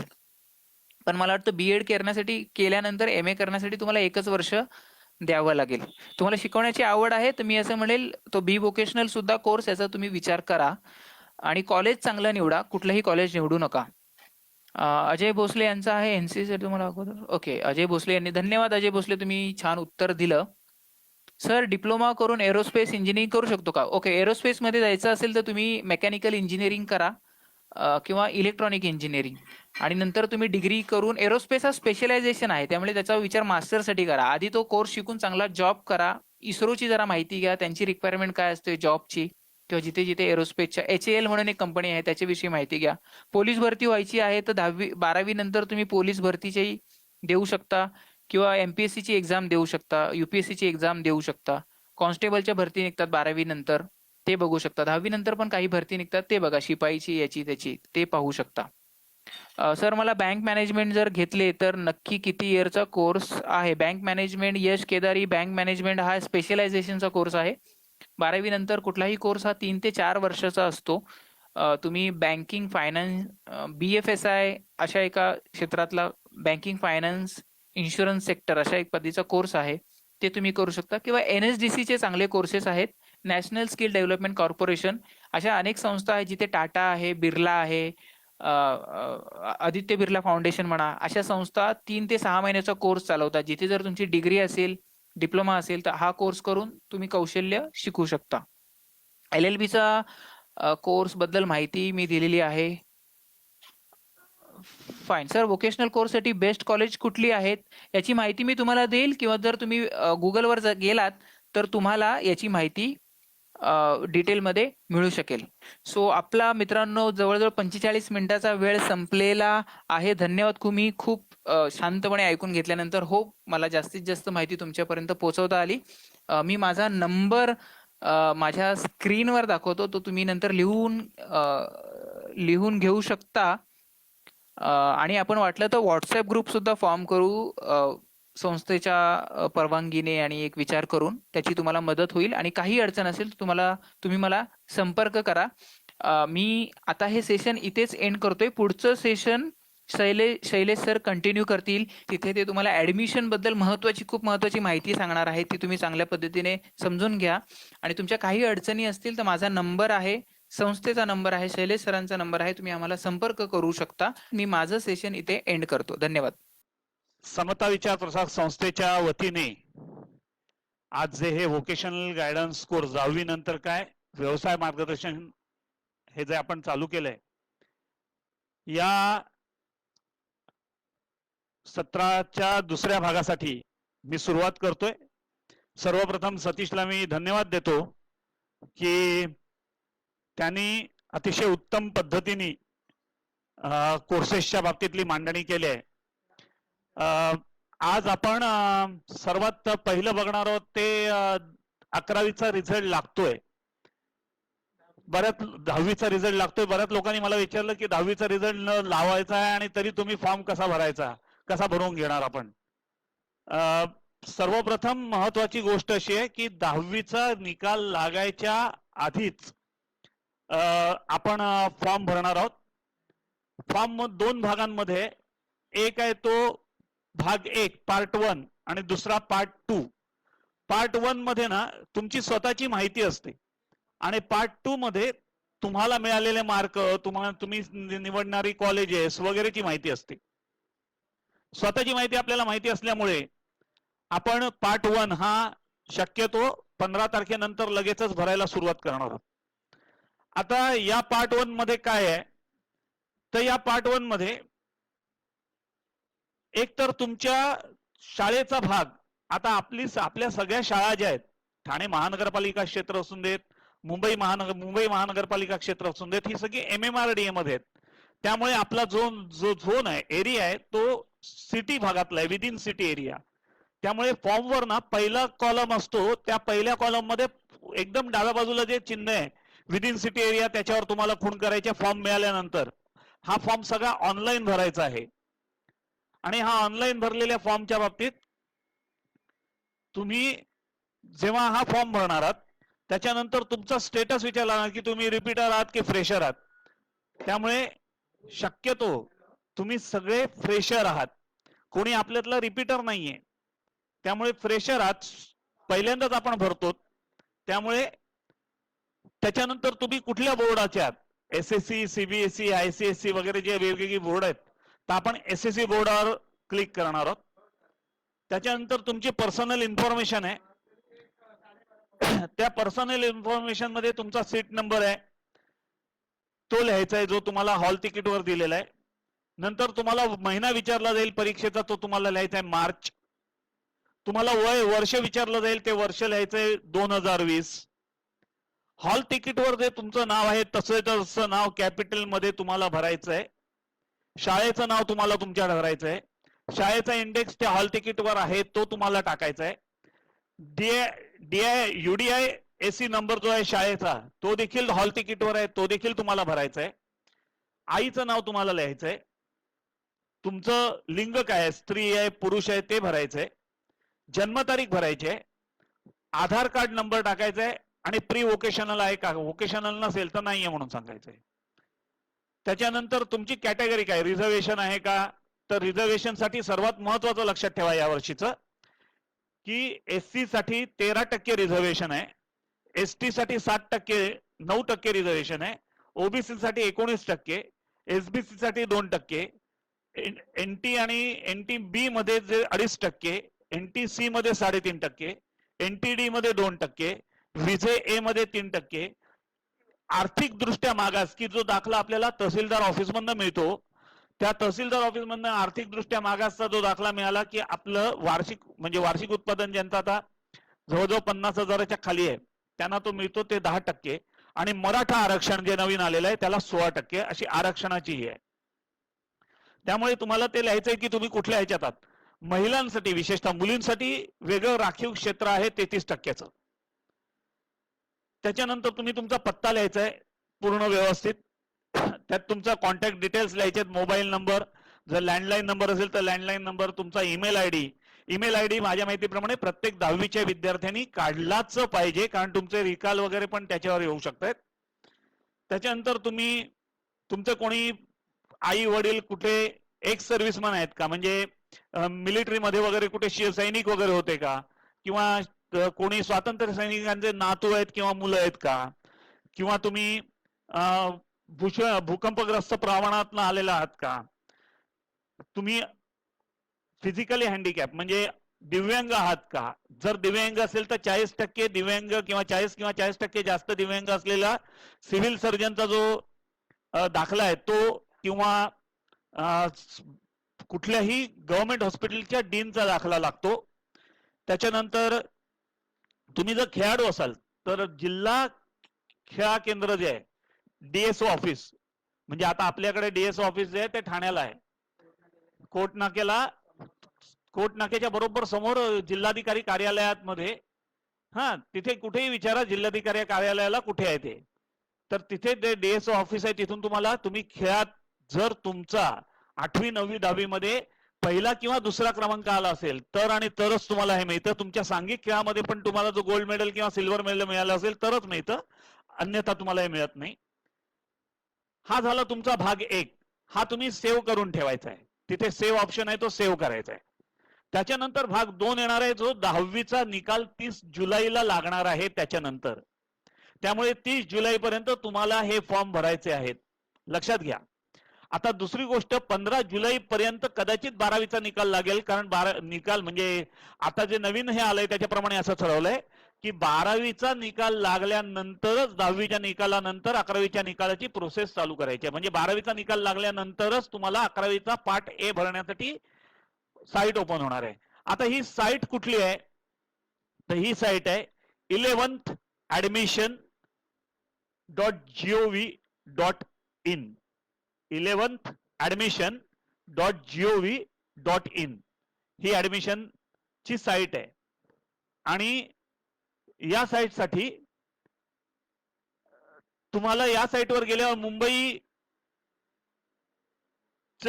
पण मला वाटतं BEd केल्यानंतर MA करण्यासाठी तुम्हाला 1च वर्ष द्यावं लागेल. तुम्हाला शिकवण्याची आवड आहे तर मी असं म्हणेल, तो बी वोकेशनल सुद्धा कोर्स, याचा तुम्ही विचार करा. आणि कॉलेज चांगलं निवडा, कुठलंही कॉलेज निवडू नका. अजय भोसले यांचा आहे NCC तुम्हाला अगोदर. ओके, अजय भोसले यांनी, धन्यवाद अजय भोसले, तुम्ही छान उत्तर दिलं. सर, डिप्लोमा करून एरोस्पेस इंजिनिअरिंग करू शकतो का? ओके, एरोस्पेसमध्ये जायचं असेल तर तुम्ही मेकॅनिकल इंजिनिअरिंग करा, किंवा इलेक्ट्रॉनिक इंजिनिअरिंग, आणि नंतर तुम्ही डिग्री करून, एरोस्पेस हा स्पेशलायझेशन आहे, त्यामुळे त्याचा विचार मास्टरसाठी करा. आधी तो कोर्स शिकून चांगला जॉब करा. इस्रोची जरा माहिती घ्या, त्यांची रिक्वायरमेंट काय असते जॉबची, किंवा जिथे जिथे एरोस्पेसच्या HAL म्हणून एक कंपनी आहे, त्याच्याविषयी माहिती घ्या. पोलीस भरती व्हायची आहे तर 12वी नंतर तुम्ही पोलीस भरतीची देऊ शकता, किंवा MPSCची एक्झाम देऊ शकता, UPSCची एक्झाम देऊ शकता. कॉन्स्टेबलच्या भरती निघतात 12वी नंतर, ते बघू शकता. 10वी नंतर पण काही भरती निघतात, ते बघा, शिपाईची याची त्याची, ते पाहू शकता. सर, मला बँक मॅनेजमेंट जर घेतले तर नक्की किती इयरचा कोर्स आहे? बँक मॅनेजमेंट, यश केदारी, बँक मॅनेजमेंट हा स्पेशलायझेशनचा कोर्स आहे. 12वी नंतर कुठलाही कोर्स हा 3 ते 4 वर्षाचा असतो. तुम्ही बँकिंग, फायनान्स, BFSI अशा एका क्षेत्रातला, बँकिंग, फायनान्स, इन्शुरन्स सेक्टर अशा एक पद्धतीचा कोर्स आहे, ते तुम्ही करू शकता. किंवा NSDCचे चांगले कोर्सेस आहेत, नॅशनल स्किल डेव्हलपमेंट कॉर्पोरेशन, अशा अनेक संस्था आहेत जिथे टाटा आहे, बिर्ला आहे, आदित्य बिर्ला फाउंडेशन म्हणा, अशा संस्था 3 ते 6 महिन्याचा कोर्स चालवतात, जिथे जर तुमची डिग्री असेल, डिप्लोमा असेल, तर हा कोर्स करून तुम्ही कौशल्य शिकू शकता. LLBचा कोर्स बद्दल माहिती मी दिलेली आहे. फाईन सर, व्होकेशनल कोर्ससाठी बेस्ट कॉलेज कुठली आहेत याची माहिती मी तुम्हाला देईल, किंवा जर तुम्ही गुगलवर गेलात तर तुम्हाला याची माहिती डिटेलमध्ये मिळू शकेल. सो आपला मित्रांनो जवळजवळ 45 मिनिटाचा वेळ संपलेला आहे. धन्यवाद. तुम्ही खूप शांतपणे ऐकून घेतल्यानंतर हो मला जास्तीत जास्त माहिती तुमच्यापर्यंत पोहोचवता आली. मी माझा नंबर माझ्या स्क्रीनवर दाखवतो, तो तुम्ही नंतर लिहून घेऊ शकता. आणि आपण वाटलं तर व्हॉट्सअप ग्रुप सुद्धा फॉर्म करू संस्थेच्या परवानगीने आणि एक विचार करून, त्याची तुम्हाला मदत होईल. आणि काही अडचण असेल तुम्ही मला संपर्क करा. मी आता हे सेशन इथेच एंड करतोय. पुढचं सेशन शैलेश सर कंटिन्यू करतील. तिथे ते तुम्हाला ऍडमिशन बद्दल खूप महत्वाची माहिती सांगणार आहे. ती तुम्ही चांगल्या पद्धतीने समजून घ्या. आणि तुमच्या काही अडचणी असतील तर माझा नंबर आहे, संस्थेचा नंबर आहे, शैलेश सरांचा नंबर आहे, तुम्ही आम्हाला संपर्क करू शकता. मी माझं सेशन इथे एंड करतो. धन्यवाद. समता विचार प्रसार संस्थेच्या वतीने आज जे हे व्होकेशनल गायडन्स कोर्स 10वी नंतर काय व्यवसाय मार्गदर्शन हे जे आपण चालू केलंय, या सत्राच्या दुसऱ्या भागासाठी मी सुरुवात करतोय. सर्वप्रथम सतीशला मी धन्यवाद देतो की त्यांनी अतिशय उत्तम पद्धतीने कोर्सेसच्या बाबतीतली मांडणी केली आहे. आज आपण सर्वात पहिलं बघणार आहोत ते 11वीचा रिझल्ट लागतोय. बऱ्याच 10वीचा रिझल्ट लागतोय. बऱ्याच लोकांनी मला विचारलं की 10वीचा रिझल्ट न लावायचा आहे आणि तरी तुम्ही फॉर्म कसा भरायचा, कसा भरून घेणार आपण. सर्वप्रथम महत्वाची गोष्ट अशी आहे की 10वीचा निकाल लागायच्या आधीच आपण फॉर्म भरणार आहोत. फॉर्म 2 भागांमध्ये, एक आहे तो भाग 1 पार्ट 1 आणि दुसरा पार्ट 2. पार्ट 1 मध्ये ना तुमची स्वतःची माहिती असते आणि पार्ट 2 मध्ये तुम्हाला मिळालेले मार्क, तुम्ही निवडणारी कॉलेजेस वगैरेची माहिती असते. स्वतःची माहिती आपल्याला माहिती असल्यामुळे आपण पार्ट 1 हा शक्यतो 15 तारखेनंतर लगेचच भरायला सुरुवात करणार आहोत. आता या पार्ट 1 मध्ये काय आहे, तर या पार्ट 1 मध्ये एक तर तुमच्या शाळेचा भाग, आता आपल्या सगळ्या शाळा ज्या आहेत, ठाणे महानगरपालिका क्षेत्र असून देत, मुंबई महानगरपालिका क्षेत्र असून देत, ही सगळी MMRDA मध्ये आहेत. त्यामुळे आपला जो झोन आहे, एरिया आहे, तो सिटी भागातला आहे, विदिन सिटी एरिया. त्यामुळे फॉर्मवर ना पहिला कॉलम असतो, त्या पहिल्या कॉलम मध्ये एकदम डाव्या बाजूला जे चिन्ह आहे विदिन सिटी एरिया, त्याच्यावर तुम्हाला खूण करायचे. फॉर्म मिळाल्यानंतर हा फॉर्म सगळा ऑनलाईन भरायचा आहे. आणि हा ऑनलाईन भरलेल्या फॉर्मच्या बाबतीत तुम्ही जेव्हा हा फॉर्म भरणार आहात त्याच्यानंतर तुमचा स्टेटस विचारला ना की तुम्ही रिपीटर आहात की फ्रेशर आहात. त्यामुळे शक्यतो तुम्ही सगळे फ्रेशर आहात, कोणी आपल्यातला रिपीटर नाहीये. त्यामुळे फ्रेशर आहात, पहिल्यांदाच आपण भरतो. त्यामुळे त्याच्यानंतर तुम्ही कुठल्या बोर्डाचे आहात, SSC, CBSE, ICSE वगैरे जे वेगवेगळी बोर्ड आहेत, तर आपण SSC बोर्डावर क्लिक करणार आहोत. त्याच्यानंतर तुमची पर्सनल इन्फॉर्मेशन आहे, त्या पर्सनल इन्फॉर्मेशन मध्ये तुमचा सीट नंबर आहे तो लिहायचा आहे, जो तुम्हाला हॉल तिकीटवर दिलेला आहे. नंतर तुम्हाला महिना विचारला जाईल परीक्षेचा, तो तुम्हाला लिहायचा आहे मार्च. तुम्हाला वर्ष विचारलं जाईल, ते वर्ष लिहायचंय 2020. हॉल तिकीटवर जे तुमचं नाव आहे तसं नाव कॅपिटल मध्ये तुम्हाला भरायचं आहे. शाळेचं नाव तुम्हाला तुमच्या भरायचं आहे. शाळेचा इंडेक्स त्या हॉल तिकीटवर आहे तो तुम्हाला टाकायचा आहे. UDI AC नंबर जो आहे शाळेचा, तो देखील हॉल तिकीटवर आहे, तो देखील तुम्हाला भरायचा आहे. आईचं नाव तुम्हाला लिहायचं आहे. तुमचं लिंग काय आहे, स्त्री आहे पुरुष आहे, ते भरायचंय. जन्मतारीख भरायची आहे. आधार कार्ड नंबर टाकायचा आहे आणि प्री वोकेशनल आहे का, वोकेशनल नसेल तर नाहीये म्हणून सांगायचंय. त्याच्यानंतर तुमची कॅटेगरी काय, रिझर्वेशन आहे का, तर रिझर्वेशन साठी सर्वात महत्वाचं लक्षात ठेवा या वर्षीचं की SC साठी 13% रिझर्वेशन आहे, एसटी साठी 7%, 9% रिझर्वेशन आहे. ओबीसी साठी 19%, एसबीसी साठी 2%, एनटी आणि एनटी बी मध्ये जे 2.5%, एनटीसी मध्ये 3.5%, एनटीडी मध्ये 2%, विजे ए मध्ये 3%. आर्थिक दृष्ट्या मागास की जो दाखला आपल्याला तहसीलदार ऑफिस मधनं मिळतो, त्या तहसीलदार ऑफिस मधनं आर्थिक दृष्ट्या मागासचा जो दाखला मिळाला की आपलं वार्षिक म्हणजे वार्षिक उत्पादन ज्यांचं आता जवळजवळ 50,000च्या खाली आहे त्यांना तो मिळतो ते 10%, आणि मराठा आरक्षण जे नवीन आलेलं आहे त्याला 16%, अशी आरक्षणाची ही आहे. त्यामुळे तुम्हाला ते लिहायचंय की तुम्ही कुठल्या ह्याच्यात आहात. महिलांसाठी विशेषतः मुलींसाठी वेगळं राखीव क्षेत्र आहे 33%. त्याच्यानंतर तुम्ही तुमचा पत्ता लिहायचा आहे पूर्ण व्यवस्थित. त्यात तुमचा कॉन्टॅक्ट डिटेल्स लिहायचे, मोबाईल नंबर, जर लँडलाईन नंबर असेल तर लँडलाईन नंबर, तुमचा ईमेल आयडी माझ्या माहितीप्रमाणे प्रत्येक 10वीच्या विद्यार्थ्यांनी काढलाच पाहिजे, कारण तुमचे रिकाल वगैरे पण त्याच्यावर येऊ शकतात. त्याच्यानंतर तुम्ही तुमचं कोणी आई वडील कुठे एक्स सर्व्हिसमॅन आहेत का, म्हणजे मिलिटरी मध्ये वगैरे कुठे सैनिक वगैरे होते का, किंवा कोणी स्वातंत्र्य सैनिकांचे नातू आहेत किंवा मुलं आहेत का, किंवा तुम्ही भूकंपग्रस्त प्रमाणात आलेला आहात का, तुम्ही फिजिकली हँडिकॅप म्हणजे दिव्यांग आहात का. जर दिव्यांग असेल तर 40% दिव्यांग किंवा 40% जास्त दिव्यांग असलेला सिव्हिल सर्जनचा जो दाखला आहे तो, किंवा कुठल्याही गव्हर्नमेंट हॉस्पिटलच्या डीनचा दाखला लागतो. त्याच्यानंतर तुम्ही जर खेळाडू असाल तर जिल्हा खेळा केंद्र जे आहे डीएसओ ऑफिस, म्हणजे आता आपल्याकडे डीएसओ ऑफिस जे आहे ते ठाण्याला आहे, कोर्ट नाक्याच्या बरोबर समोर जिल्हाधिकारी कार्यालयात मध्ये, तिथे कुठेही विचारा जिल्हाधिकारी कार्यालयाला कुठे आहे ते, तर तिथे ते डीएसओ ऑफिस आहे. तिथून तुम्ही खेळात जर तुमचा 8वी 9वी 10वी मध्ये पहिला किंवा दुसरा क्रमांक आला असेल तर आणि तरच तुम्हाला हे मिळतं. तुमच्या सांघिक खेळामध्ये पण तुम्हाला जो गोल्ड मेडल किंवा सिल्वर मेडल मिळालं असेल तरच मिळतं, अन्यथा तुम्हाला हे मिळत नाही. हा झाला तुमचा भाग 1. हा तुम्ही सेव्ह करून ठेवायचा आहे, तिथे सेव्ह ऑप्शन आहे तो सेव्ह करायचा आहे. त्याच्यानंतर भाग 2 येणार आहे, जो 10वीचा निकाल 30 जुलैला लागणार आहे त्याच्यानंतर. त्यामुळे 30 जुलैपर्यंत तुम्हाला हे फॉर्म भरायचे आहेत, लक्षात घ्या. आता दुसरी गोष्ट, 15 जुलै पर्यंत कदाचित 12वीचा निकाल लागेल, कारण निकाल म्हणजे आता जे नवीन हे आलंय त्याच्याप्रमाणे असं ठरवलंय की 12वीचा निकाल लागल्यानंतरच 10वीच्या निकालानंतर 11वीच्या निकालाची प्रोसेस चालू करायची आहे. म्हणजे 12वीचा निकाल लागल्यानंतरच तुम्हाला 11वीचा पार्ट ए भरण्यासाठी साईट ओपन होणार आहे. आता ही साईट कुठली आहे, तर ही साईट आहे 11thadmission.gov.in. 11thadmission.gov.in ही ऍडमिशन ची साईट आहे. आणि या साईट साठी तुम्हाला या साईटवर गेल्यावर मुंबईचं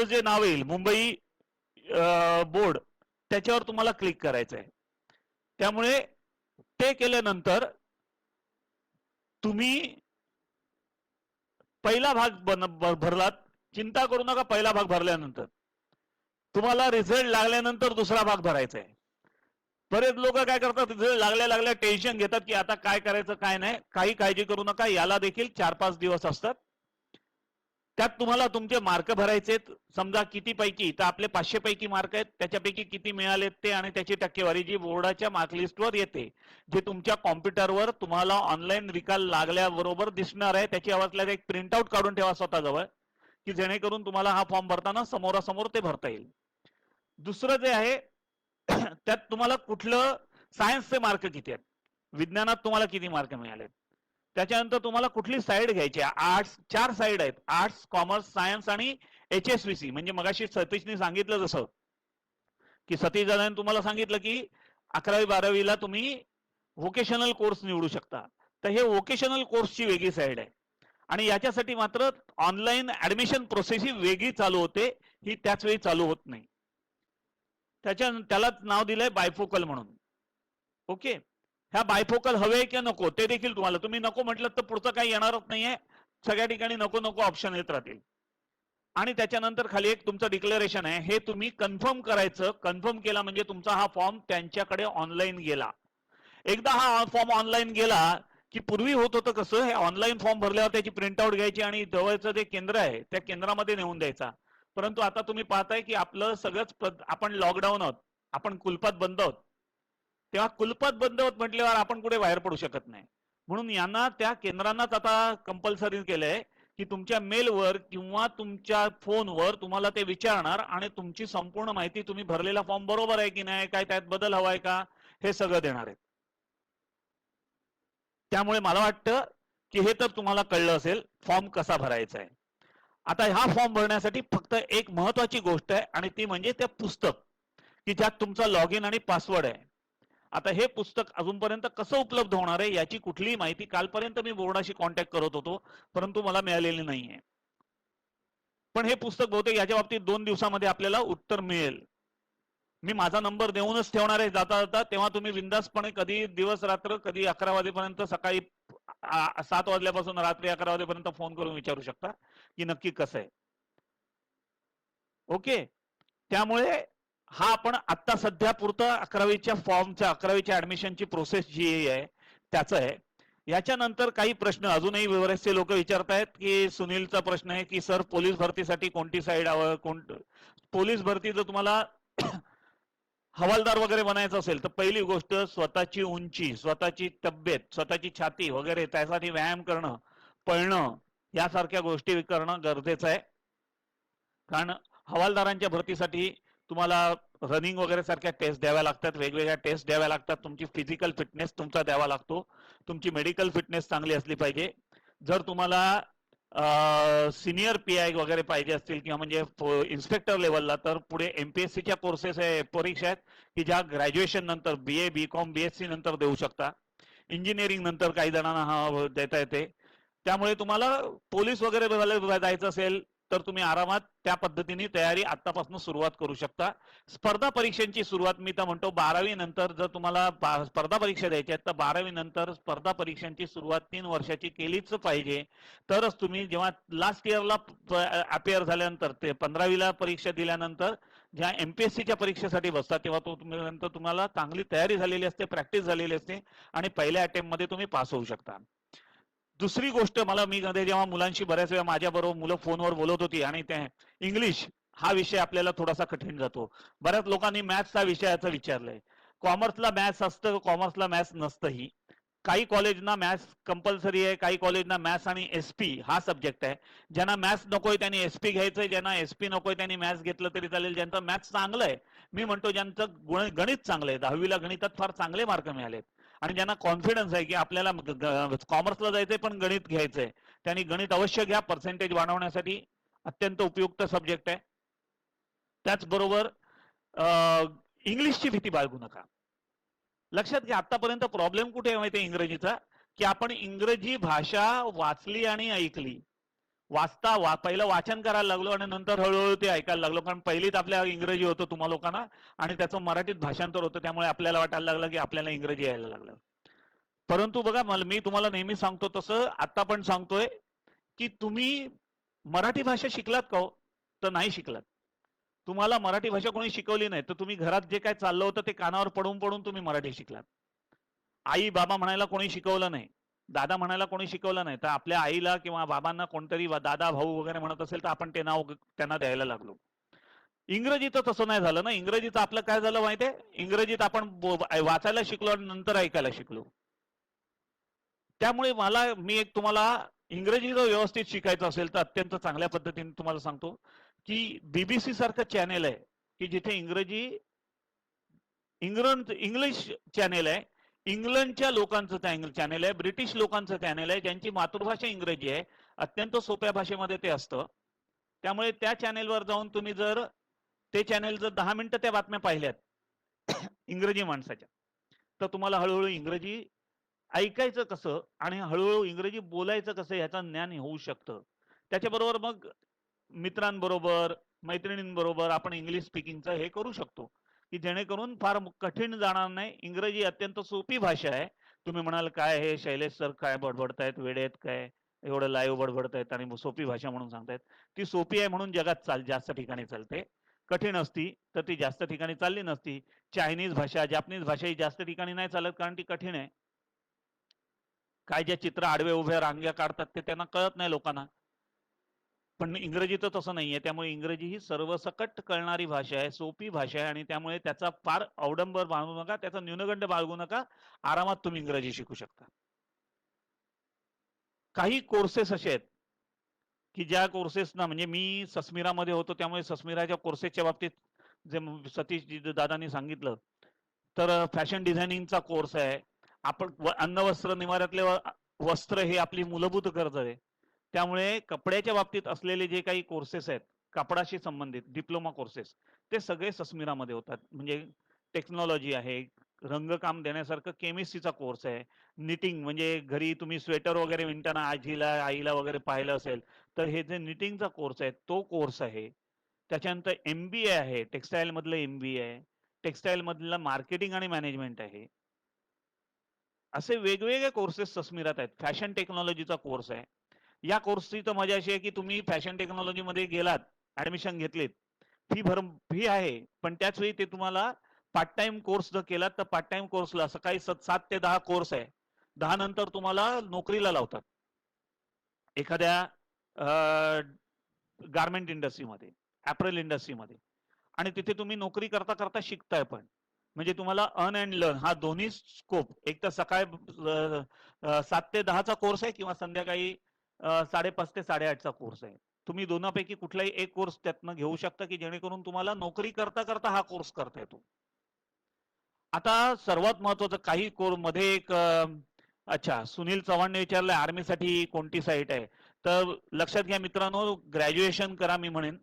जे नाव येईल, मुंबई बोर्ड, त्याच्यावर तुम्हाला क्लिक करायचं आहे. त्यामुळे ते केल्यानंतर तुम्ही पहिला भाग भरलात, चिंता करू नका. पहिला भाग भरल्यानंतर तुम्हाला रिझल्ट लागल्यानंतर दुसरा भाग भरायचा आहे. बरेच लोक काय करतात, रिझल्ट लागल्या टेन्शन घेतात की आता काय करायचं काय नाही. काही काळजी करू नका, याला देखील 4-5 दिवस असतात. त्यात तुम्हाला तुमचे मार्क भरायचे. समजा किती पैकी, तर आपले 500 पैकी मार्क आहेत, त्याच्यापैकी किती मिळालेत ते आणि त्याची टक्केवारी जी बोर्डाच्या मार्कलिस्टवर येते, जे तुमच्या कॉम्प्युटरवर तुम्हाला ऑनलाईन निकाल लागल्याबरोबर दिसणार आहे, त्याची आवाजला एक प्रिंटआउट काढून ठेवा स्वतःजवळ, की जेणेकरून तुम्हाला हा फॉर्म भरताना समोरासमोर ते भरता येईल. दुसरं जे आहे त्यात तुम्हाला कुठलं सायन्सचे मार्क किती आहेत, विज्ञानात तुम्हाला किती मार्क मिळालेत, त्याच्यानंतर तुम्हाला कुठली साईड घ्यायची आहे. आर्ट्स 4 साईड आहेत, आर्ट्स, कॉमर्स, सायन्स आणि HSVC. म्हणजे मगाशी सतीशने सांगितलं जसं की सतीश दादाने तुम्हाला सांगितलं की 11वी 12वीला तुम्ही व्होकेशनल कोर्स निवडू शकता, तर हे व्होकेशनल कोर्सची वेगळी साईड आहे. आणि याच्यासाठी मात्र ऑनलाईन ऍडमिशन प्रोसेस ही वेगळी चालू होते, ही त्याच वेळी चालू होत नाही. त्यालाच नाव दिलंय बायफोकल म्हणून. ओके, ह्या बायफोकल हवे किंवा नको ते देखील तुम्हाला, तुम्ही नको म्हटलं तर पुढचं काही येणारच नाहीये, सगळ्या ठिकाणी नको नको ऑप्शन येत राहतील. आणि त्याच्यानंतर खाली एक तुमचं डिक्लेरेशन आहे, हे तुम्ही कन्फर्म करायचं. कन्फर्म केला म्हणजे तुमचा हा फॉर्म त्यांच्याकडे ऑनलाईन गेला. एकदा हा फॉर्म ऑनलाईन गेला की पूर्वी होत होतं कसं, हे ऑनलाईन फॉर्म भरल्यावर त्याची प्रिंटआउट घ्यायची आणि जवळचं जे केंद्र आहे त्या केंद्रामध्ये नेऊन द्यायचा. परंतु आता तुम्ही पाहताय की आपलं सगळंच आपण लॉकडाऊन आहोत, आपण कुलपात बंद आहोत. तेव्हा कुलपात बंद आहोत म्हटल्यावर आपण कुठे बाहेर पडू शकत नाही. म्हणून यांना त्या केंद्रांनाच आता कंपल्सरी केलंय की तुमच्या मेलवर किंवा तुमच्या फोनवर तुम्हाला ते विचारणार आणि तुमची संपूर्ण माहिती, तुम्ही भरलेला फॉर्म बरोबर आहे की नाही, काय त्यात बदल हवाय का, हे सगळं देणार आहे. त्यामुळे मला वाटतं की हे तर तुम्हाला कळलं असेल फॉर्म कसा भरायचा आहे. आता हा फॉर्म भरण्यासाठी फक्त एक महत्वाची गोष्ट आहे आणि ती म्हणजे ते पुस्तक की ज्यात तुमचा लॉग इन आणि पासवर्ड आहे. आता हे पुस्तक अजूनपर्यंत कसं उपलब्ध होणार आहे याची कुठलीही माहिती, कालपर्यंत मी बोर्डाशी कॉन्टॅक्ट करत होतो परंतु मला मिळालेली नाहीये. पण हे पुस्तक बहुतेक याच्या बाबतीत 2 दिवसामध्ये आपल्याला उत्तर मिळेल. मी माझा नंबर देऊनच ठेवणार आहे जाता जाता, तेव्हा तुम्ही बिंदासपणे कधी दिवस रात्र, कधी 11 वाजेपर्यंत, सकाळी 7 वाजल्यापासून रात्री 11 वाजेपर्यंत फोन करून विचारू शकता की नक्की कसं आहे. ओके. त्यामुळे हा आपण आता सध्या पुरतं 11वीच्या फॉर्मच्या, 11वीच्या ऍडमिशनची प्रोसेस जी आहे त्याचं आहे. याच्यानंतर काही प्रश्न अजूनही बरेचसे लोक विचारतायत की सुनीलचा प्रश्न आहे की सर पोलीस भरतीसाठी कोणती साईड हवं, पोलीस भरती जर तुम्हाला हवालदार वगैरे बनायचं असेल तर पहिली गोष्ट स्वतःची उंची, स्वतःची तब्येत, स्वतःची छाती वगैरे त्यासाठी व्यायाम करणं, पळणं यासारख्या गोष्टी करणं गरजेचं आहे. कारण हवालदारांच्या भरतीसाठी तुम्हाला रनिंग वगैरे सारख्या टेस्ट द्याव्या लागतात, वेगवेगळ्या टेस्ट द्याव्या लागतात. तुमची फिजिकल फिटनेस तुमचा द्यावा लागतो, तुमची मेडिकल फिटनेस चांगली असली पाहिजे. जर तुम्हाला सिनियर पीआय वगैरे पाहिजे असतील किंवा म्हणजे इन्स्पेक्टर लेवलला, तर पुढे एमपीएससीच्या कोर्सेस आहे, परीक्षा आहेत की ज्या ग्रॅज्युएशन नंतर बीए, बीकॉम, बीएससी नंतर देऊ शकता. इंजिनिअरिंग नंतर काही जणांना हा देता येते. त्यामुळे तुम्हाला पोलीस वगैरे जायचं असेल तर तुम्ही आरामात त्या पद्धतीने तयारी आतापासून सुरुवात करू शकता. स्पर्धा परीक्षांची सुरुवात मी तर म्हणतो 12वी नंतर, जर तुम्हाला स्पर्धा परीक्षा द्यायच्या आहेत तर 12वी नंतर स्पर्धा परीक्षांची सुरुवात 3 वर्षाची केलीच पाहिजे. तरच तुम्ही जेव्हा लास्ट इयरला अपेअर झाल्यानंतर, ते 15वीला परीक्षा दिल्यानंतर ज्या एमपीएससीच्या परीक्षेसाठी बसता तेव्हा तुम्हाला चांगली तयारी झालेली असते, प्रॅक्टिस झालेली असते आणि पहिल्या अटेम्प्ट मध्ये तुम्ही पास होऊ शकता. दुसरी गोष्ट, मी जेव्हा मुलांशी बऱ्याच वेळा माझ्या बरोबर मुलं फोनवर बोलत होती आणि ते इंग्लिश हा विषय आपल्याला थोडासा कठीण जातो. बऱ्याच लोकांनी मॅथ्सचा विषयाचं विचारलंय. कॉमर्सला मॅथ्स असतं, कॉमर्सला मॅथ्स नसतंही. काही कॉलेजना मॅथ्स कंपल्सरी आहे, काही कॉलेजना मॅथ्स आणि एसपी हा सब्जेक्ट आहे. ज्यांना मॅथ्स नकोय त्यांनी एसपी घ्यायचंय, ज्यांना एसपी नकोय त्यांनी मॅथ्स घेतलं तरी चालेल. ज्यांचं मॅथ्स चांगलं आहे, मी म्हणतो ज्यांचं गणित चांगलं आहे, 10वीला गणितात फार चांगले मार्क मिळालेत आणि ज्यांना कॉन्फिडन्स आहे की आपल्याला कॉमर्सला जायचंय पण गणित घ्यायचंय, त्यांनी गणित अवश्य घ्या. पर्सेंटेज वाढवण्यासाठी अत्यंत उपयुक्त सब्जेक्ट आहे. त्याचबरोबर इंग्लिशची भीती बाळगू नका. लक्षात घ्या, आतापर्यंत प्रॉब्लेम कुठे आहे माहिती आहे इंग्रजीचा, की आपण इंग्रजी भाषा वाचली आणि ऐकली. पहिलं वाचन करायला लागलो आणि नंतर हळूहळू ते ऐकायला लागलो. कारण पहिलीत आपल्या इंग्रजी होतं तुम्हा लोकांना आणि त्याचं मराठीत भाषांतर होतं, त्यामुळे आपल्याला वाटायला लागलं की आपल्याला इंग्रजी यायला लागलं. परंतु बघा, मी तुम्हाला नेहमी सांगतो तसं आता पण सांगतोय की तुम्ही मराठी भाषा शिकलात का हो? तर नाही शिकलात. तुम्हाला मराठी भाषा कोणी शिकवली नाही, तर तुम्ही घरात जे काय चाललं होतं ते कानावर पडून पडून तुम्ही मराठी शिकलात. आई बाबा म्हणायला कोणी शिकवलं नाही, दादा म्हणायला कोणी शिकवलं नाही, तर आपल्या आईला किंवा बाबांना कोणतरी दादा भाऊ वगैरे म्हणत असेल तर आपण ते नाव त्यांना द्यायला लागलो. इंग्रजीचं तसं नाही झालं ना. इंग्रजीचं आपलं काय झालं माहितीये, इंग्रजीत आपण वाचायला शिकलो आणि नंतर ऐकायला शिकलो. त्यामुळे मी तुम्हाला इंग्रजी जर व्यवस्थित शिकायचं असेल तर अत्यंत चांगल्या पद्धतीने तुम्हाला सांगतो की बीबीसी सारखं चॅनेल आहे की जिथे इंग्लिश चॅनेल आहे. इंग्लंडच्या लोकांचं चॅनेल आहे, ब्रिटिश लोकांचं चॅनेल आहे, ज्यांची मातृभाषा इंग्रजी आहे. अत्यंत सोप्या भाषेमध्ये ते असतं. त्यामुळे त्या चॅनेलवर जाऊन तुम्ही जर ते चॅनेल जर 10 मिनिटं त्या बातम्या पाहिल्यात इंग्रजी माणसाच्या, तर तुम्हाला हळूहळू इंग्रजी ऐकायचं कसं आणि हळूहळू इंग्रजी बोलायचं कसं याचं ज्ञान होऊ शकतं. त्याच्याबरोबर मग मित्रांबरोबर, मैत्रिणींबरोबर आपण इंग्लिश स्पीकिंगचं हे करू शकतो की जेणेकरून फार कठीण जाणार नाही. इंग्रजी अत्यंत सोपी भाषा आहे. तुम्ही म्हणाल काय हे शैलेश सर काय बडबडतायत, वेडे आहेत काय, एवढं लाईव्ह बडबडतायत आणि सोपी भाषा म्हणून सांगतायत. ती सोपी आहे म्हणून जगात जास्त ठिकाणी चालते. कठीण असती तर ती जास्त ठिकाणी चालली नसती. चायनीज भाषा, जपानीज भाषा ही जास्त ठिकाणी नाही चालत कारण ती कठीण आहे. काय जे चित्र आडवे उभ्या रांग्या काढतात ते त्यांना कळत नाही लोकांना. पण इंग्रजी तर तसं नाहीये, त्यामुळे इंग्रजी ही सर्वसकट कळणारी भाषा आहे, सोपी भाषा आहे आणि त्यामुळे त्याचा फार अवडंबर बाळगू नका, त्याचा न्यूनगंड बाळगू नका. आरामात तुम्ही इंग्रजी शिकू शकता. काही कोर्सेस असे आहेत की ज्या कोर्सेसना, म्हणजे मी सस्मिरामध्ये होतो त्यामुळे सस्मिराच्या कोर्सेसच्या बाबतीत जे सतीश दादांनी सांगितलं, तर फॅशन डिझायनिंगचा कोर्स आहे. आपण अन्न वस्त्र निवाऱ्यातले वस्त्र हे आपली मूलभूत गरज आहे. त्यामुळे कपड्याच्या बाबतीत असलेले जे काही कोर्सेस आहेत कपडाशी संबंधित डिप्लोमा कोर्सेस, ते सगळे सस्मिरामध्ये होतात. म्हणजे टेक्नॉलॉजी आहे, रंगकाम देण्यासारखं केमिस्ट्रीचा कोर्स आहे, निटिंग म्हणजे घरी तुम्ही स्वेटर वगैरे विणताना आजीला आईला वगैरे पाहिलं असेल तर हे जे निटिंगचा कोर्स आहे तो कोर्स आहे. त्याच्यानंतर MBA आहे, टेक्सटाईल मधलं MBA आहे, टेक्सटाईल मधलं मार्केटिंग आणि मॅनेजमेंट आहे. असे वेगवेगळे कोर्सेस सस्मिरात आहेत. फॅशन टेक्नॉलॉजीचा कोर्स आहे. या कोर्सची तर मजा अशी आहे की तुम्ही फॅशन टेक्नॉलॉजी मध्ये गेलात, ऍडमिशन घेतलीत, फी आहे, पण त्याच वेळी ते तुम्हाला पार्ट टाइम कोर्स जर केलात तर पार्ट टाइम कोर्सला सकाळी 7 ते 10 कोर्स आहे. 10 नंतर तुम्हाला नोकरीला लावतात एखाद्या गारमेंट इंडस्ट्रीमध्ये, ऍपरल इंडस्ट्रीमध्ये, आणि तिथे तुम्ही नोकरी करता करता शिकताय पण. म्हणजे तुम्हाला अर्न अँड लर्न हा दोन्ही स्कोप, एक तर सकाळी 7 ते 10 चा कोर्स आहे किंवा संध्याकाळी 5:30 ते 8:30 कोर्स आहे. तुम्ही दोनापैकी कुठलाही एक कोर्स त्यातनं घेऊ शकता की जेणेकरून तुम्हाला नोकरी करता करता हा कोर्स करता येतो. आता सर्वात महत्वाचं, काही कोर्स मध्ये एक अच्छा, सुनील चव्हाणने विचारलं आर्मीसाठी कोणती साईट आहे. तर लक्षात घ्या मित्रांनो, ग्रॅज्युएशन करा मी म्हणेन.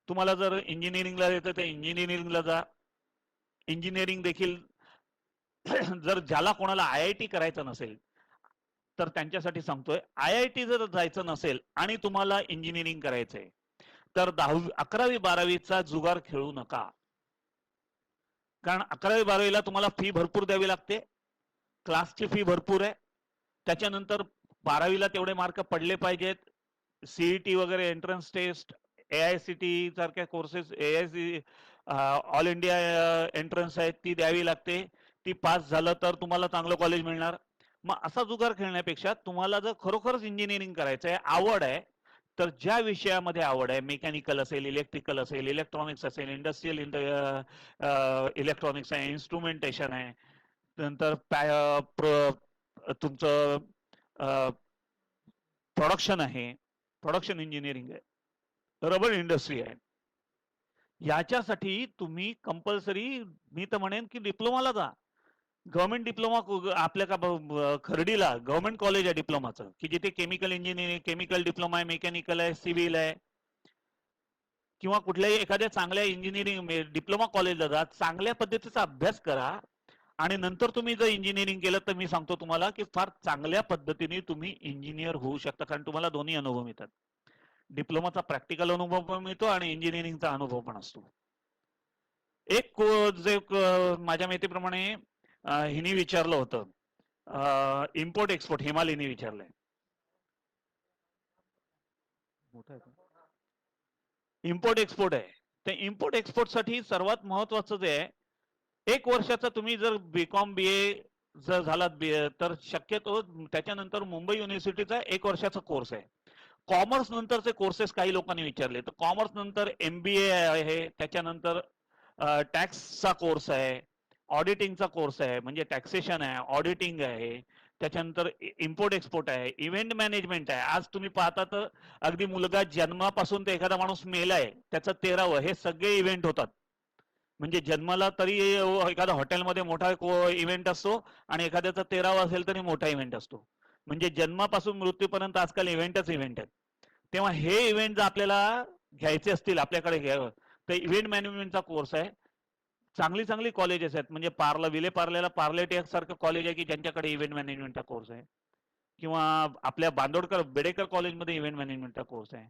तुम्हाला जर इंजिनिअरिंगला येतं तर इंजिनिअरिंगला जा. इंजिनिअरिंग देखील जर ज्याला कोणाला IIT करायचं नसेल तर त्यांच्यासाठी सांगतोय, IIT जर जायचं नसेल आणि तुम्हाला इंजिनिअरिंग करायचंय तर 11वी 12वीचा जुगार खेळू नका. कारण 11वी 12वीला तुम्हाला फी भरपूर द्यावी लागते, क्लासची फी भरपूर आहे. त्याच्यानंतर 12वीला तेवढे मार्क पडले पाहिजेत. CET वगैरे एंट्रन्स टेस्ट, AICTE सारख्या कोर्सेस, ऑल इंडिया एंट्रन्स आहेत ती द्यावी लागते. ती पास झालं तर तुम्हाला चांगलं कॉलेज मिळणार. मग असा जुगार खेळण्यापेक्षा तुम्हाला जर खरोखरच इंजिनिअरिंग करायचं आहे, आवड आहे, तर ज्या विषयामध्ये आवड आहे, मेकॅनिकल असेल, इलेक्ट्रिकल असेल, इलेक्ट्रॉनिक्स असेल, इंडस्ट्रियल इलेक्ट्रॉनिक्स आहे, इन्स्ट्रुमेंटेशन आहे, नंतर तुमचं प्रोडक्शन आहे, प्रोडक्शन इंजिनिअरिंग आहे, रबर इंडस्ट्री आहे, याच्यासाठी तुम्ही कंपल्सरी मी तर म्हणेन की डिप्लोमाला जा. गव्हर्नमेंट डिप्लोमा आपल्या का खर्डीला गव्हर्नमेंट कॉलेज आहे डिप्लोमाचं, की जिथे केमिकल इंजिनिअरिंग, केमिकल डिप्लोमा आहे, मेकॅनिकल आहे, सिव्हिल आहे, किंवा कुठल्याही एखाद्या चांगल्या इंजिनिअरिंग डिप्लोमा कॉलेजला जा, चांगल्या पद्धतीचा अभ्यास करा आणि नंतर तुम्ही जर इंजिनिअरिंग केलं तर मी सांगतो तुम्हाला की फार चांगल्या पद्धतीने तुम्ही इंजिनियर होऊ शकता. कारण तुम्हाला दोन्ही अनुभव मिळतात. डिप्लोमाचा प्रॅक्टिकल अनुभव पण मिळतो आणि इंजिनिअरिंगचा अनुभव पण असतो. एक जे माझ्या माहितीप्रमाणे हिने विचारलं होतं, इम्पोर्ट एक्सपोर्ट, हिमालयने विचारलंय. इम्पोर्ट एक्सपोर्ट आहे. ते इम्पोर्ट एक्सपोर्ट साठी सर्वात महत्वाचं जे आहे, 1 वर्षाचा तुम्ही जर BCom BA जर झालात तर शक्यतो त्याच्यानंतर मुंबई युनिव्हर्सिटीचा 1 वर्षाचा कोर्स आहे. कॉमर्स नंतरचे कोर्सेस काही लोकांनी विचारले, तर कॉमर्स नंतर MBA आहे, त्याच्यानंतर टॅक्सचा कोर्स आहे, ऑडिटिंगचा कोर्स आहे, म्हणजे टॅक्सेशन आहे, ऑडिटिंग आहे, त्याच्यानंतर इम्पोर्ट एक्सपोर्ट आहे, इव्हेंट मॅनेजमेंट आहे. आज तुम्ही पाहता तर अगदी मुलगा जन्मापासून ते एखादा माणूस मेलाय त्याचं 13वं, हे सगळे इव्हेंट होतात. म्हणजे जन्माला तरी एखादा हॉटेलमध्ये मोठा इव्हेंट असतो आणि एखाद्याचा 13वा असेल तरी मोठा इव्हेंट असतो. म्हणजे जन्मापासून मृत्यूपर्यंत आजकाल इव्हेंटच इव्हेंट आहेत. तेव्हा हे इव्हेंट जर आपल्याला घ्यायचे असतील, आपल्याकडे घ्यावं, तर इव्हेंट मॅनेजमेंटचा कोर्स आहे. चांगली चांगली कॉलेजेस आहेत, म्हणजे विले पार्लेला पार्लेटेक सारखं कॉलेज आहे की ज्यांच्याकडे इव्हेंट मॅनेजमेंटचा कोर्स आहे, किंवा आपल्या बांदोडकर बेडेकर कॉलेजमध्ये इव्हेंट मॅनेजमेंटचा कोर्स आहे.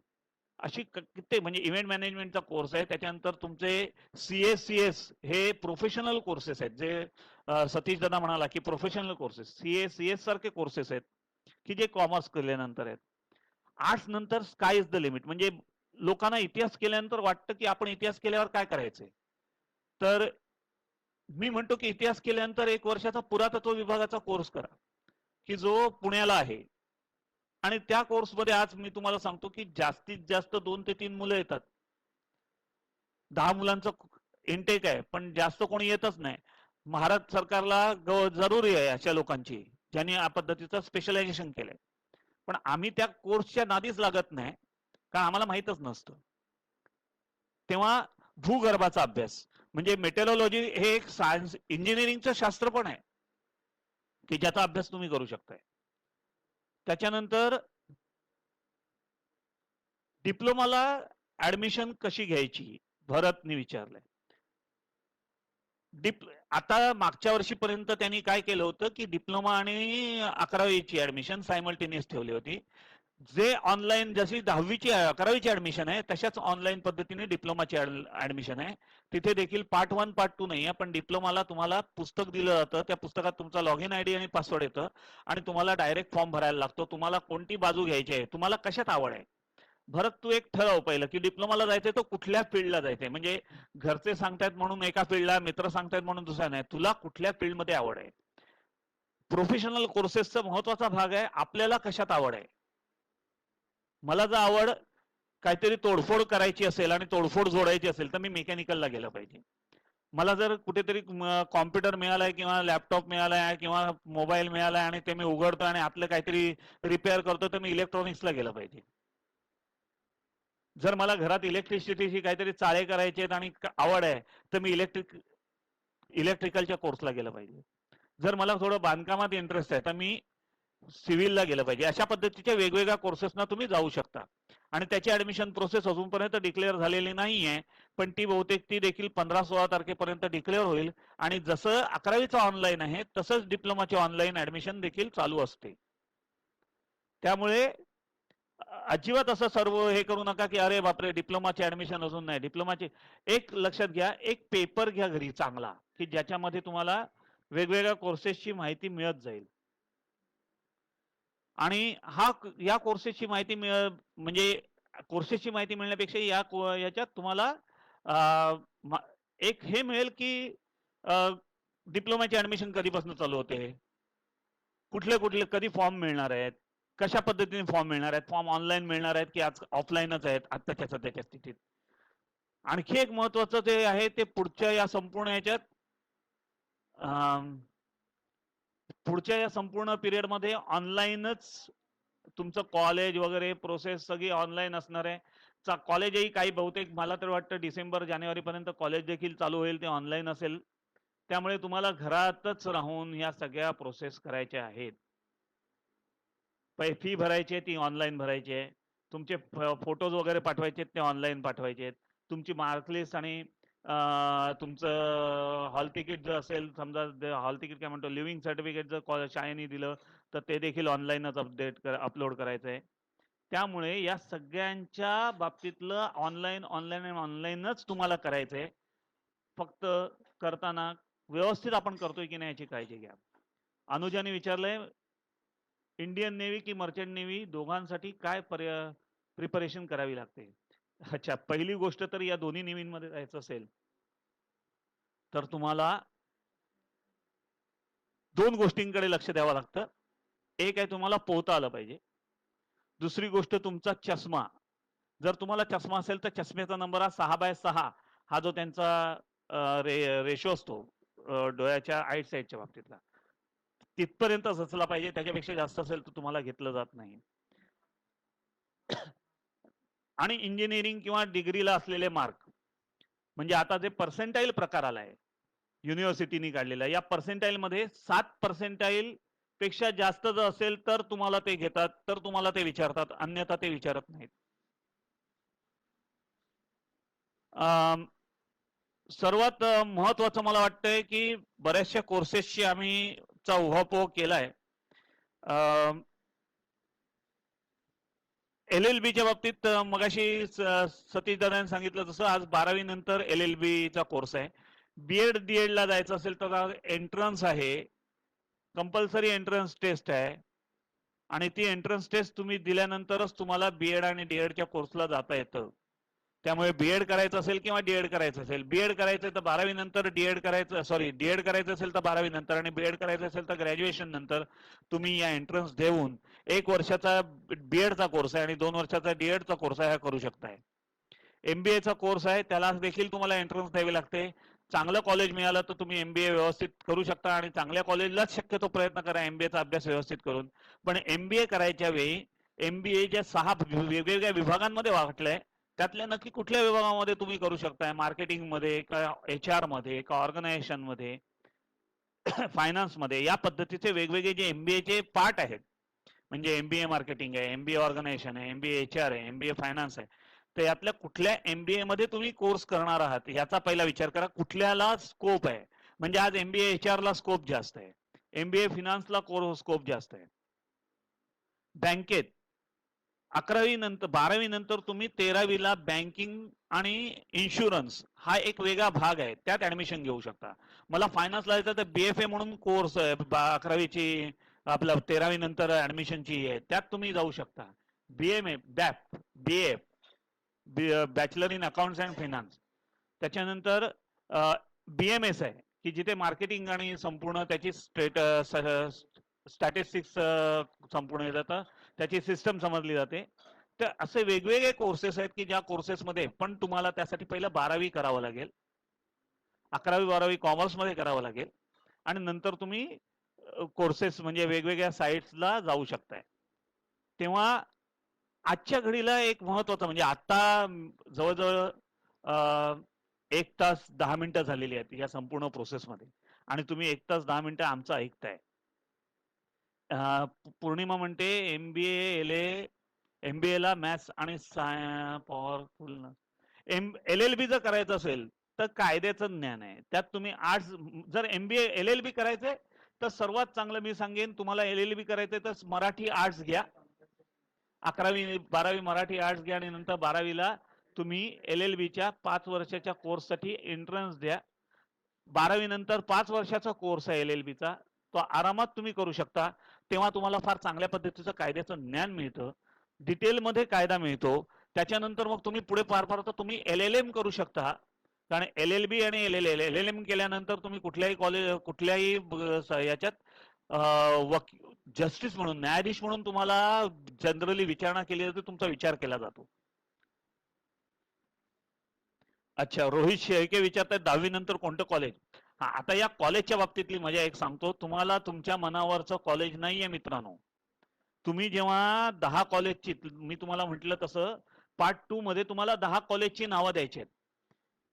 अशी किती म्हणजे इव्हेंट मॅनेजमेंटचा कोर्स आहे. त्याच्यानंतर तुमचे CS हे प्रोफेशनल कोर्सेस आहेत, जे सतीश दादा म्हणाला की प्रोफेशनल कोर्सेस, CS सारखे कोर्सेस आहेत की जे कॉमर्स केल्यानंतर आहेत. आर्ट्स नंतर स्काय इज द लिमिट. म्हणजे लोकांना इतिहास केल्यानंतर वाटतं की आपण इतिहास केल्यावर काय करायचंय, तर मी म्हणतो की इतिहास केल्यानंतर 1 वर्षाचा पुरातत्व विभागाचा कोर्स करा. की जो पुण्याला आहे, आणि त्या कोर्समध्ये आज मी तुम्हाला सांगतो की जास्तीत जास्त 2 ते 3 मुलं येतात. 10 मुलांचं इनटेक आहे, पण जास्त कोणी येतच नाही. महाराष्ट्र सरकारला जरुरी आहे अशा लोकांची, ज्यांनी या पद्धतीचं स्पेशलायझेशन केलंय. पण आम्ही त्या कोर्सच्या नादीच लागत नाही, कारण आम्हाला माहीतच नसतं. तेव्हा भूगर्भाचा अभ्यास म्हणजे मेटेरोलॉजी हे एक सायन्स इंजिनिअरिंगचं शास्त्र पण आहे, की ज्याचा अभ्यास तुम्ही करू शकताय. त्याच्यानंतर डिप्लोमाला ऍडमिशन कशी घ्यायची, भरतने विचारलंय. आता मागच्या वर्षीपर्यंत त्यांनी काय केलं होतं की डिप्लोमा आणि 11वीची ऍडमिशन सायमल्टेनियस ठेवली होती. जे ऑनलाईन जशी 10वीची 11वीची ऍडमिशन आहे तशाच ऑनलाईन पद्धतीने डिप्लोमाची ऍडमिशन आहे. तिथे देखील पार्ट 1 पार्ट 2 नाही आहे, पण डिप्लोमाला तुम्हाला पुस्तक दिलं जातं. त्या पुस्तकात तुमचा लॉगिन आयडी आणि पासवर्ड येतं आणि तुम्हाला डायरेक्ट फॉर्म भरायला लागतो. तुम्हाला कोणती बाजू घ्यायची आहे, तुम्हाला कशात आवड आहे. भरत तू एक ठरव पहिलं की डिप्लोमाला जायचंय तर कुठल्या फील्डला जायचंय. म्हणजे घरचे सांगतायत म्हणून एका फील्डला, मित्र सांगतायत म्हणून दुसऱ्या नाही. तुला कुठल्या फील्डमध्ये आवड आहे. प्रोफेशनल कोर्सेसचा महत्वाचा भाग आहे आपल्याला कशात आवड आहे. मला जर आवड काहीतरी तोडफोड करायची असेल आणि तोडफोड जोडायची असेल तर मी मेकॅनिकलला गेलं पाहिजे. मला जर कुठेतरी कॉम्प्युटर मिळालाय किंवा लॅपटॉप मिळालाय किंवा मोबाईल मिळालाय आणि ते मी उघडतो आणि आतलं काहीतरी रिपेअर करतो तर मी इलेक्ट्रॉनिक्सला गेलं पाहिजे. जर मला घरात इलेक्ट्रिसिटीची काहीतरी चाळे करायचे आहेत आणि आवड आहे तर मी इलेक्ट्रिकलच्या कोर्सला गेलं पाहिजे. जर मला थोडं बांधकामात इंटरेस्ट आहे तर मी सिव्हिलला गेलं पाहिजे. अशा पद्धतीच्या वेगवेगळ्या कोर्सेसना तुम्ही जाऊ शकता आणि त्याची ऍडमिशन प्रोसेस अजूनपर्यंत डिक्लेअर झालेली नाही आहे, पण ती बहुतेक ती देखील 15-16 तारखेपर्यंत डिक्लेअर होईल. आणि जसं 11वीचं ऑनलाईन आहे तसंच डिप्लोमाची ऑनलाईन ऍडमिशन देखील चालू असते. त्यामुळे अजिबात असं सर्व हे करू नका की अरे बापरे डिप्लोमाची ऍडमिशन अजून नाही. डिप्लोमाची एक लक्षात घ्या, एक पेपर घ्या घरी चांगला की ज्याच्यामध्ये तुम्हाला वेगवेगळ्या कोर्सेसची माहिती मिळत जाईल. आणि या कोर्सेसची माहिती म्हणजे कोर्सेसची माहिती मिळण्यापेक्षा याच्यात तुम्हाला एक हे मिळेल की डिप्लोमाची ऍडमिशन कधीपासून चालू होते, कुठले कुठले कधी फॉर्म मिळणार आहेत, कशा पद्धतीने फॉर्म मिळणार आहेत, फॉर्म ऑनलाईन मिळणार आहेत की आज ऑफलाईनच आहेत आत्ताच्या सध्याच्या स्थितीत. आणखी एक महत्वाचं जे आहे ते पुढच्या या संपूर्ण पिरियडमध्ये ऑनलाईनच तुमचं कॉलेज वगैरे प्रोसेस सगळी ऑनलाईन असणार आहे. कॉलेजही काही बहुतेक मला तर वाटतं डिसेंबर जानेवारी पर्यंत कॉलेज देखील चालू होईल, ते ऑनलाईन असेल. त्यामुळे तुम्हाला घरातच राहून या सगळ्या प्रोसेस करायच्या आहेत. फी भरायची आहे ती ऑनलाईन भरायची आहे. तुमचे फोटोज वगैरे पाठवायचे ते ऑनलाईन पाठवायचे आहेत. तुमची मार्कलिस्ट आणि तुमचं हॉल तिकीट जर असेल, समजा हॉल तिकीट काय म्हणतो, लिव्हिंग सर्टिफिकेट जर शाळेने दिलं तर ते देखील ऑनलाईनच अपलोड करायचं आहे. त्यामुळे या सगळ्यांच्या बाबतीतलं ऑनलाईनच तुम्हाला करायचं आहे. फक्त करताना व्यवस्थित आपण करतोय की नाही याची काळजी घ्या. अनुजाने विचारलंय इंडियन नेव्ही की मर्चंट नेव्ही दोघांसाठी काय प्रिपरेशन करावी लागते. अच्छा, पहिली गोष्ट तर या दोन्ही नेव्हीमध्ये जायचं असेल तर तुम्हाला 2 गोष्टींकडे लक्ष द्यावं लागतं. एक आहे तुम्हाला पोहता आलं पाहिजे. दुसरी गोष्ट तुमचा चष्मा. जर तुम्हाला चष्मा असेल तर चष्म्याचा नंबर हा 6/6 हा जो त्यांचा रेशो असतो डोळ्याच्या आईट साईडच्या बाबतीतला तिथपर्यंतच असला पाहिजे. त्याच्यापेक्षा जास्त असेल तर तुम्हाला घेतलं जात नाही. आणि इंजिनिअरिंग किंवा डिग्रीला असलेले मार्क म्हणजे आता जे पर्सेंटाईल प्रकार आलाय युनिव्हर्सिटीनी काढलेला, या पर्सेंटाईल मध्ये 7% पेक्षा जास्त जर असेल तर तुम्हाला ते घेतात, तर तुम्हाला ते विचारतात, अन्यथा ते विचारत नाहीत. सर्वात महत्वाचं मला वाटतंय की बऱ्याचशा कोर्सेसची आम्ही उहापोह केलाय. LLBच्या बाबतीत मगाशी सतीश दादांनी सांगितलं तसं आज 12वी नंतर LLBचा कोर्स आहे. बीएड डीएड ला जायचं असेल तर एंट्रन्स आहे, कंपल्सरी एंट्रन्स टेस्ट आहे आणि ती एंट्रन्स टेस्ट तुम्ही दिल्यानंतरच तुम्हाला बीएड आणि डीएडच्या कोर्सला जाता येतं. त्यामुळे बीएड करायचं असेल किंवा डीएड करायचं असेल, बीएड करायचं तर 12वी नंतर, डीएड करायचं डीएड करायचं असेल तर 12वी नंतर आणि बीएड करायचं असेल तर ग्रॅज्युएशन नंतर तुम्ही या एंट्रन्स देऊन 1 वर्षाचा बीएडचा कोर्स आहे आणि 2 वर्षाचा डीएडचा कोर्स आहे हा करू शकताय. एमबीएचा कोर्स आहे त्याला देखील तुम्हाला एंट्रन्स द्यावी लागते. चांगलं कॉलेज मिळालं तर तुम्ही एमबीए व्यवस्थित करू शकता आणि चांगल्या कॉलेजलाच शक्यतो प्रयत्न करा एमबीएचा अभ्यास व्यवस्थित करून. पण एमबीए करायच्या वेळी एमबीए ज्या 6 वेगवेगळ्या विभागांमध्ये वाटलंय त्यातल्या नक्की कुठल्या विभागामध्ये तुम्ही करू शकताय, मार्केटिंग मध्ये का एचआर मध्ये का ऑर्गनायझेशन मध्ये फायनान्स मध्ये, या पद्धतीचे वेगवेगळे जे एमबीएचे पार्ट आहेत, म्हणजे एमबीए मार्केटिंग आहे, एमबीए ऑर्गनायझेशन आहे, एमबीए एचआर आहे, एमबीए फायनान्स आहे, तर यातल्या कुठल्या एमबीए मध्ये तुम्ही कोर्स करणार आहात याचा पहिला विचार करा. कुठल्याला स्कोप आहे, म्हणजे आज एमबीए एचआर ला स्कोप जास्त आहे, एमबीए फायनान्सला स्कोप जास्त आहे. बँकेत 11वी नंतर 12वी नंतर तुम्ही 13वीला बँकिंग आणि इन्शुरन्स हा एक वेगळा भाग आहे, त्यात ऍडमिशन घेऊ शकता. मला फायनान्स लावायचं तर बीएफए म्हणून कोर्स आहे 11वीची आपल्या 13वी नंतर ऍडमिशनची आहे, त्यात तुम्ही जाऊ शकता. बीएमए बॅप BA bachelor in accounts and finance, त्याच्यानंतर बीएमएस आहे की जिथे मार्केटिंग आणि संपूर्ण त्याची स्टॅटिस्टिक्स संपूर्ण जातं, त्याची सिस्टम समजली जाते. तर असे वेगवेगळे कोर्सेस आहेत की ज्या कोर्सेसमध्ये पण तुम्हाला त्यासाठी पहिलं 12वी करावं लागेल, 11वी 12वी कॉमर्समध्ये करावं लागेल आणि नंतर तुम्ही कोर्सेस म्हणजे वेगवेगळ्या साईट्सला जाऊ शकताय. तेव्हा आजच्या घडीला एक महत्वाचं म्हणजे आता जवळजवळ 1 तास 10 मिनिटं झालेली आहेत या संपूर्ण प्रोसेसमध्ये आणि तुम्ही 1 तास 10 मिनिटं आमचं ऐकताय. पौर्णिमा म्हणते एमबीए ला मॅथ्स आणि पॉवरफुल. एलएलबी जर करायचं असेल तर कायद्याचं ज्ञान आहे, त्यात तुम्ही आर्ट्स. जर एमबीए एलएलबी करायचंय तर सर्वात चांगलं मी सांगेन तुम्हाला एलएलबी करायचंय तर मराठी आर्ट्स घ्या. 11वी 12वी मराठी आर्ट्स घ्या आणि नंतर 12वीला तुम्ही एलएलबीच्या 5 वर्षाच्या कोर्ससाठी एंट्रन्स द्या. 12वी नंतर 5 वर्षाचा कोर्स आहे एलएलबीचा, तो आरामात तुम्ही करू शकता. तेव्हा तुम्हाला फार चांगल्या पद्धतीचं कायद्याचं ज्ञान मिळतं, डिटेलमध्ये कायदा मिळतो. त्याच्यानंतर मग तुम्ही पुढे पार पाडता तुम्ही एलएलएम करू शकता. कारण एलएलबी आणि एलएलएम केल्यानंतर तुम्ही कुठल्याही कॉलेज कुठल्याही याच्यात जस्टिस म्हणून न्यायाधीश म्हणून तुम्हाला जनरली विचारणा केली जाते, तुमचा विचार केला जातो. अच्छा, रोहित शेळके विचारतात 10वी नंतर कोणतं कॉलेज. हा, आता या कॉलेजच्या बाबतीतली मजा एक सांगतो तुम्हाला. तुमच्या मनावरचं कॉलेज नाहीये मित्रांनो. तुम्ही जेव्हा 10 कॉलेजची, मी तुम्हाला म्हटलं तसं पार्ट 2 मध्ये तुम्हाला 10 कॉलेजची नावं द्यायची आहेत.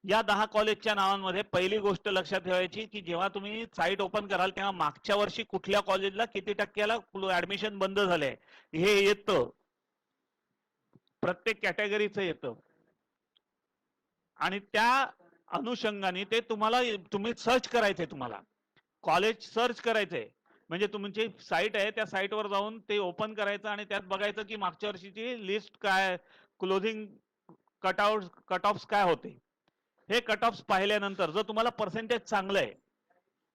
या 10 कॉलेजच्या नावांमध्ये पहिली गोष्ट लक्षात ठेवायची की जेव्हा तुम्ही साईट ओपन कराल तेव्हा मागच्या वर्षी कुठल्या कॉलेजला किती टक्क्याला ऍडमिशन बंद झालंय हे येतं, प्रत्येक कॅटेगरीचं येतं आणि त्या अनुषंगाने ते तुम्ही सर्च करायचंय, तुम्हाला कॉलेज सर्च करायचंय. म्हणजे तुमची साईट आहे त्या साईटवर जाऊन ते ओपन करायचं आणि त्यात बघायचं की मागच्या वर्षीची लिस्ट काय, क्लोजिंग कट ऑफ्स काय होते. हे कट ऑफ्स पाहिल्यानंतर जर तुम्हाला पर्सेंटेज चांगलं आहे,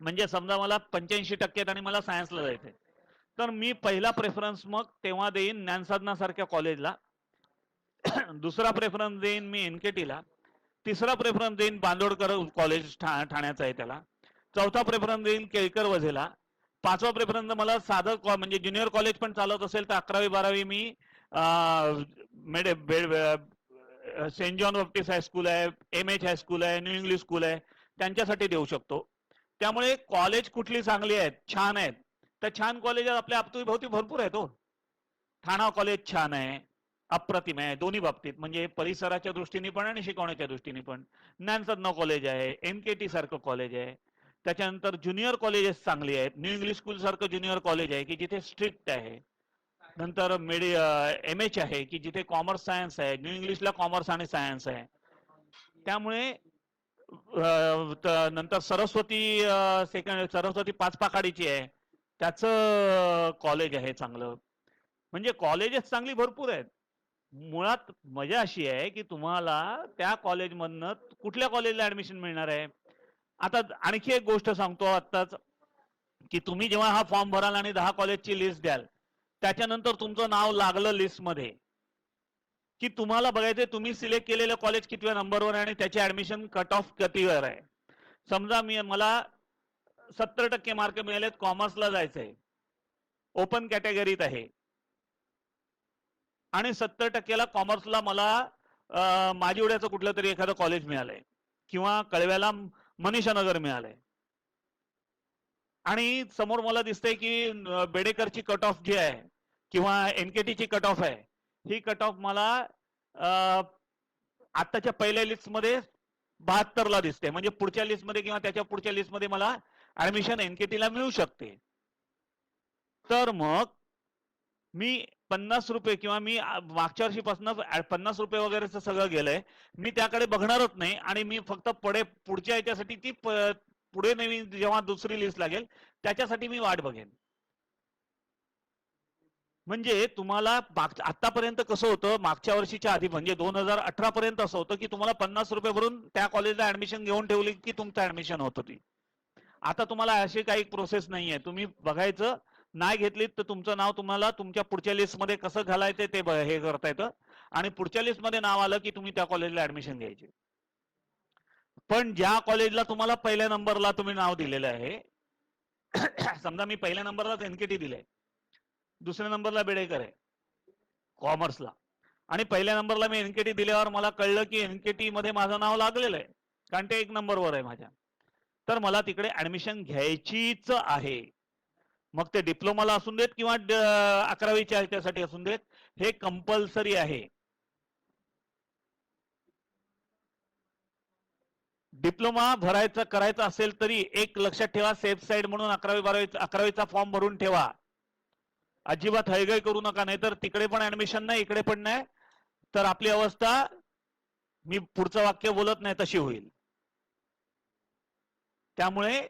म्हणजे समजा मला 85% आहेत आणि मला सायन्सला जायचंय, तर मी पहिला प्रेफरन्स मग तेव्हा देईन ज्ञानसाधना सारख्या कॉलेजला. दुसरा प्रेफरन्स देईन मी एनकेटीला. तिसरा प्रेफरन्स देईन बांदोडकर कॉलेज ठाण्याचं आहे त्याला. चौथा प्रेफरन्स देईन केळकर वझेला. 5वा प्रेफरन्स मला साधं म्हणजे ज्युनियर कॉलेज पण चालत असेल तर 11वी 12वी मी सेंट जॉन बाप्टिस्ट हायस्कूल आहे, MH हायस्कूल आहे, न्यू इंग्लिश स्कूल आहे, त्यांच्यासाठी देऊ शकतो. त्यामुळे कॉलेज कुठली चांगली आहेत, छान आहेत, तर छान कॉलेज आपल्या अवतीभोवती भरपूर आहेत. हो, ठाणा कॉलेज छान आहे, अप्रतिम आहे दोन्ही बाबतीत, म्हणजे परिसराच्या दृष्टीने पण आणि शिकवण्याच्या दृष्टीने पण. ज्ञानसाधना कॉलेज आहे, MKT सारखं कॉलेज आहे. त्याच्यानंतर ज्युनियर कॉलेजेस चांगली आहेत, न्यू इंग्लिश स्कूल सारखं ज्युनियर कॉलेज आहे की जिथे स्ट्रिक्ट आहे. नंतर MH आहे की जिथे कॉमर्स सायन्स आहे, न्यू इंग्लिशला कॉमर्स आणि सायन्स आहे. त्यामुळे नंतर सरस्वती पाचपाखाडीची आहे, त्याचं कॉलेज आहे चांगलं. म्हणजे कॉलेजेस चांगली भरपूर आहेत. मुळात मजा अशी आहे की तुम्हाला त्या कॉलेजमधनं कुठल्या कॉलेजला ऍडमिशन मिळणार आहे. आता आणखी एक गोष्ट सांगतो आत्ताच, की तुम्ही जेव्हा हा फॉर्म भराल आणि 10 कॉलेजची लिस्ट द्याल, त्याच्यानंतर तुमचं नाव लागलं लिस्टमध्ये की तुम्हाला बघायचंय तुम्ही सिलेक्ट केलेलं कॉलेज कितव्या नंबरवर आहे आणि त्याचे ऍडमिशन कट ऑफ कितीवर आहे. समजा मला 70% मार्क मिळालेत, कॉमर्सला जायचंय, ओपन कॅटेगरीत आहे आणि 70%ला कॉमर्सला मला माझीवड्याचं कुठलं तरी एखादं कॉलेज मिळालंय किंवा कळव्याला मनीषा नगर मिळालंय आणि समोर मला दिसतंय की बेडेकरची कट ऑफ जी आहे किंवा एनकेटीची कट ऑफ आहे, ही कट ऑफ मला आताच्या पहिल्या लिस्टमध्ये 72ला दिसते, म्हणजे पुढच्या लिस्टमध्ये किंवा त्याच्या पुढच्या लिस्टमध्ये मला ऍडमिशन एनकेटीला मिळू शकते. तर मग मी 50 रुपये किंवा मी मागच्या वर्षीपासून 50 रुपये वगैरेचं सगळं गेलंय, मी त्याकडे बघणारच नाही आणि मी फक्त पुढच्या याच्यासाठी ती पुढे नवीन जेव्हा दुसरी लिस्ट लागेल त्याच्यासाठी मी वाट बघेन. म्हणजे तुम्हाला आतापर्यंत कसं होतं, मागच्या वर्षीच्या आधी म्हणजे 2018 पर्यंत असं होतं की तुम्हाला 50 रुपये भरून त्या कॉलेजला ऍडमिशन घेऊन ठेवली की तुमचं ऍडमिशन होत होती. आता तुम्हाला अशी काही प्रोसेस नाहीये, तुम्ही बघायचं, नाही घेतलीत तर तुमचं नाव तुम्हाला तुमच्या पुढच्या लिस्टमध्ये कसं घालायचं ते हे करता येतं आणि पुढच्या लिस्टमध्ये नाव आलं की तुम्ही त्या कॉलेजला ऍडमिशन घ्यायचे. पण ज्या कॉलेजला तुम्हाला पहिल्या नंबरला तुम्ही नाव दिलेलं आहे, समजा मी पहिल्या नंबरलाच एनकेटी दिलंय, दुसऱ्या नंबरला बेडेकर आहे कॉमर्सला आणि पहिल्या नंबरला मी एनकेटी दिल्यावर मला कळलं की एनकेटी मध्ये माझं नाव लागलेलं आहे कारण ते 1 नंबरवर आहे माझ्या, तर मला तिकडे ऍडमिशन घ्यायचीच आहे. मग ते डिप्लोमाला असून देत किंवा 11वीच्या ह्याच्यासाठी असून देत, हे कंपल्सरी आहे. डिप्लोमा करायचा असेल तरी एक लक्षात ठेवा, सेफ साईड म्हणून 11वीचा फॉर्म भरून ठेवा. अजिबात हयगय करू नका, नाहीतर तिकडे पण ऍडमिशन नाही इकडे पण नाही, तर आपली अवस्था मी पुढचं वाक्य बोलत नाही तशी होईल. त्यामुळे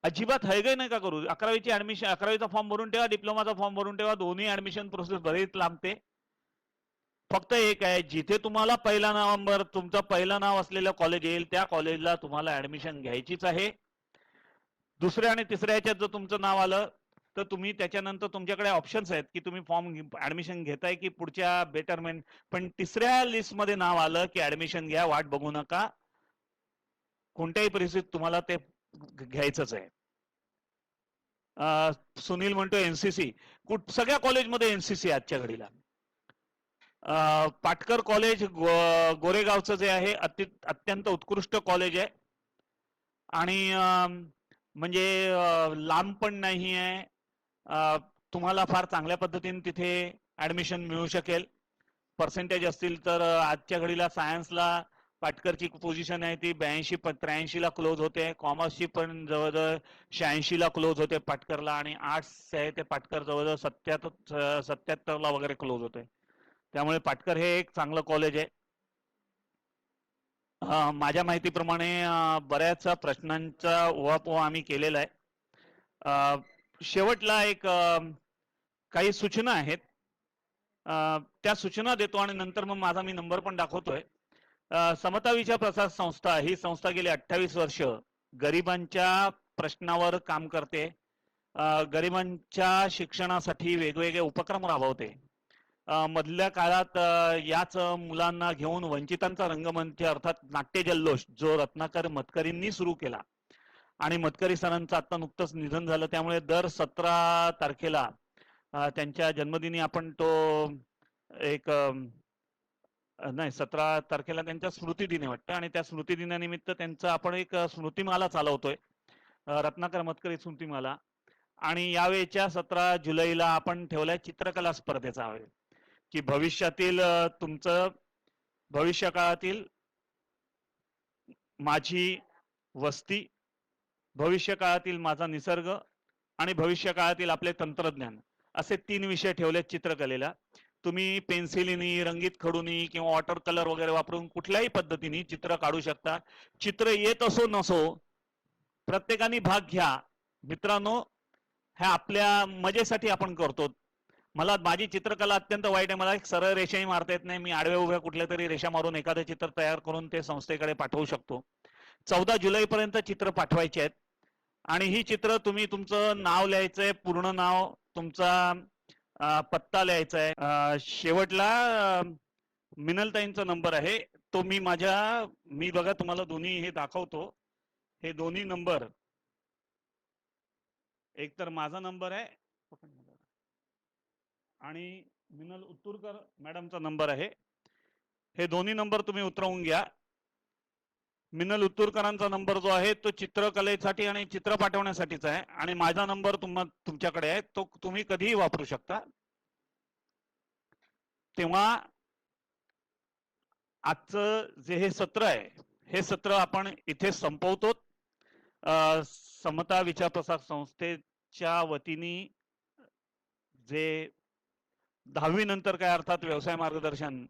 अजिबात हयगय नका करू. 11वीची ऍडमिशन 11वीचा फॉर्म भरून ठेवा, डिप्लोमाचा फॉर्म भरून ठेवा, दोन्ही ऍडमिशन प्रोसेस बरीच लांबते. फक्त एक आहे, जिथे तुम्हाला पहिला नंबर तुमचं पहिलं नाव असलेलं कॉलेज येईल त्या कॉलेजला तुम्हाला ऍडमिशन घ्यायचीच आहे. दुसऱ्या आणि तिसऱ्या ह्याच्यात जर तुमचं नाव आलं तर तुम्ही त्याच्यानंतर तुमच्याकडे ऑप्शन्स आहेत की तुम्ही फॉर्म ऍडमिशन घेताय की पुढच्या बेटरमेंट, पण तिसऱ्या लिस्टमध्ये नाव आलं की ऍडमिशन घ्या, वाट बघू नका, कोणत्याही परिस्थितीत तुम्हाला ते घ्यायचंच आहे. सुनील म्हणतो एनसीसी, सगळ्या कॉलेजमध्ये एनसीसी आजच्या घडीला. पाटकर कॉलेज गोरेगावचं जे आहे अत्यंत उत्कृष्ट कॉलेज आहे आणि म्हणजे लांब पण नाही आहे, तुम्हाला फार चांगल्या पद्धतीने तिथे ऍडमिशन मिळू शकेल. पर्सेंटेज असतील तर आजच्या घडीला सायन्सला पाटकरची पोझिशन आहे ती 82-83ला क्लोज होते, कॉमर्सची पण जवळजवळ 86ला क्लोज होते पाटकरला, आणि आर्ट्स आहे ते पाटकर जवळजवळ 77ला वगैरे क्लोज होते. त्यामुळे पाटकर हे एक चांगलं कॉलेज आहे. माझ्या माहितीप्रमाणे बऱ्याच प्रश्नांचा उहापोह आम्ही केलेला आहे. शेवटला एक काही सूचना आहेत, त्या सूचना देतो आणि नंतर मग माझा मी नंबर पण दाखवतोय. समता विचार प्रसार संस्था ही संस्था गेली 28 वर्ष गरिबांच्या प्रश्नावर काम करते, गरिबांच्या शिक्षणासाठी वेगवेगळे उपक्रम राबवते. मधल्या काळात याच मुलांना घेऊन वंचितांचा रंगमंच अर्थात नाट्य जल्लोष जो रत्नाकर मतकरींनी सुरू केला, आणि मतकरी सरांचं आता नुकतंच निधन झालं, त्यामुळे दर 17 तारखेला त्यांच्या जन्मदिनी आपण तो एक नाही 17 तारखेला त्यांच्या स्मृतिदिनी वाटतं, आणि त्या स्मृतिदिनानिमित्त त्यांचं आपण एक स्मृतिमाला चालवतोय, रत्नाकर मतकरी स्मृतिमाला. आणि यावेळेच्या 17 जुलैला आपण ठेवलाय चित्रकला स्पर्धेचा आयोजन, की भविष्यातील तुमचं भविष्य काळातील माझी वस्ती, भविष्य काळातील माझा निसर्ग आणि भविष्य काळातील आपले तंत्रज्ञान, असे 3 विषय ठेवले चित्रकलेला. तुम्ही पेन्सिलीनी, रंगीत खडूनी किंवा वॉटर कलर वगैरे वापरून कुठल्याही पद्धतीने चित्र काढू शकता. चित्र येत असो नसो प्रत्येकाने भाग घ्या मित्रांनो, ह्या आपल्या मजेसाठी आपण करतो. मला माझी चित्रकला अत्यंत वाईट आहे, मला एक सरळ रेषाही मारता येत नाही, मी आडव्या उभ्या कुठल्या तरी रेषा मारून एखादं चित्र तयार करून ते संस्थेकडे पाठवू शकतो. 14 जुलैपर्यंत चित्र पाठवायचे आहेत, आणि ही चित्र तुम्ही तुमचं नाव लिहायचंय, पूर्ण नाव, तुमचा पत्ता लिहायचा आहे. शेवटला मिनलताईंचा नंबर आहे तो मी बघा तुम्हाला दोन्ही हे दाखवतो. हे दोन्ही नंबर, एक तर माझा नंबर आहे आणि मिनल उत्तुरकर मॅडमचा नंबर आहे. हे दोन्ही नंबर तुम्ही उतरवून घ्या. मिनल उत्तुरकरांचा नंबर जो आहे तो चित्रकलेसाठी आणि चित्र पाठवण्यासाठीचा आहे आणि माझा नंबर तुमच्याकडे आहे, तो तुम्ही कधीही वापरू शकता. तेव्हा आजचं जे हे सत्र आहे, हे सत्र आपण इथे संपवतो. समता विचार प्रसार संस्थेच्या वतीने जे 10वी नंतर काय अर्थात व्यवसाय मार्गदर्शन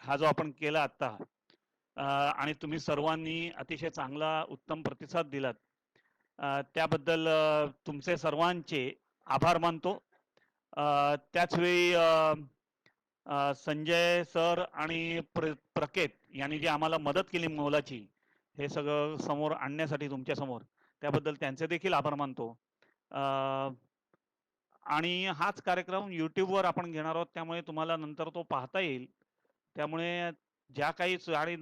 हा जो आपण केला आता, आणि तुम्ही सर्वांनी अतिशय चांगला उत्तम प्रतिसाद दिलात, त्याबद्दल तुमचे सर्वांचे आभार मानतो. त्याचवेळी संजय सर आणि प्रकेत यांनी जी आम्हाला मदत केली मोलाची हे सगळं समोर आणण्यासाठी तुमच्या समोर, त्याबद्दल त्यांचे देखील आभार मानतो. आणि हाच कार्यक्रम युट्यूबवर आपण घेणार आहोत, त्यामुळे तुम्हाला नंतर तो पाहता येईल. त्यामुळे ज्या काही आणि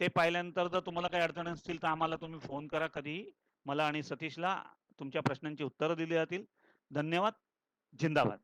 ते पाहिल्यानंतर जर तुम्हाला काही अडचणी असतील तर आम्हाला तुम्ही फोन करा कधीही. मला आणि सतीशला तुमच्या प्रश्नांची उत्तरं दिली जातील. धन्यवाद. जिंदाबाद.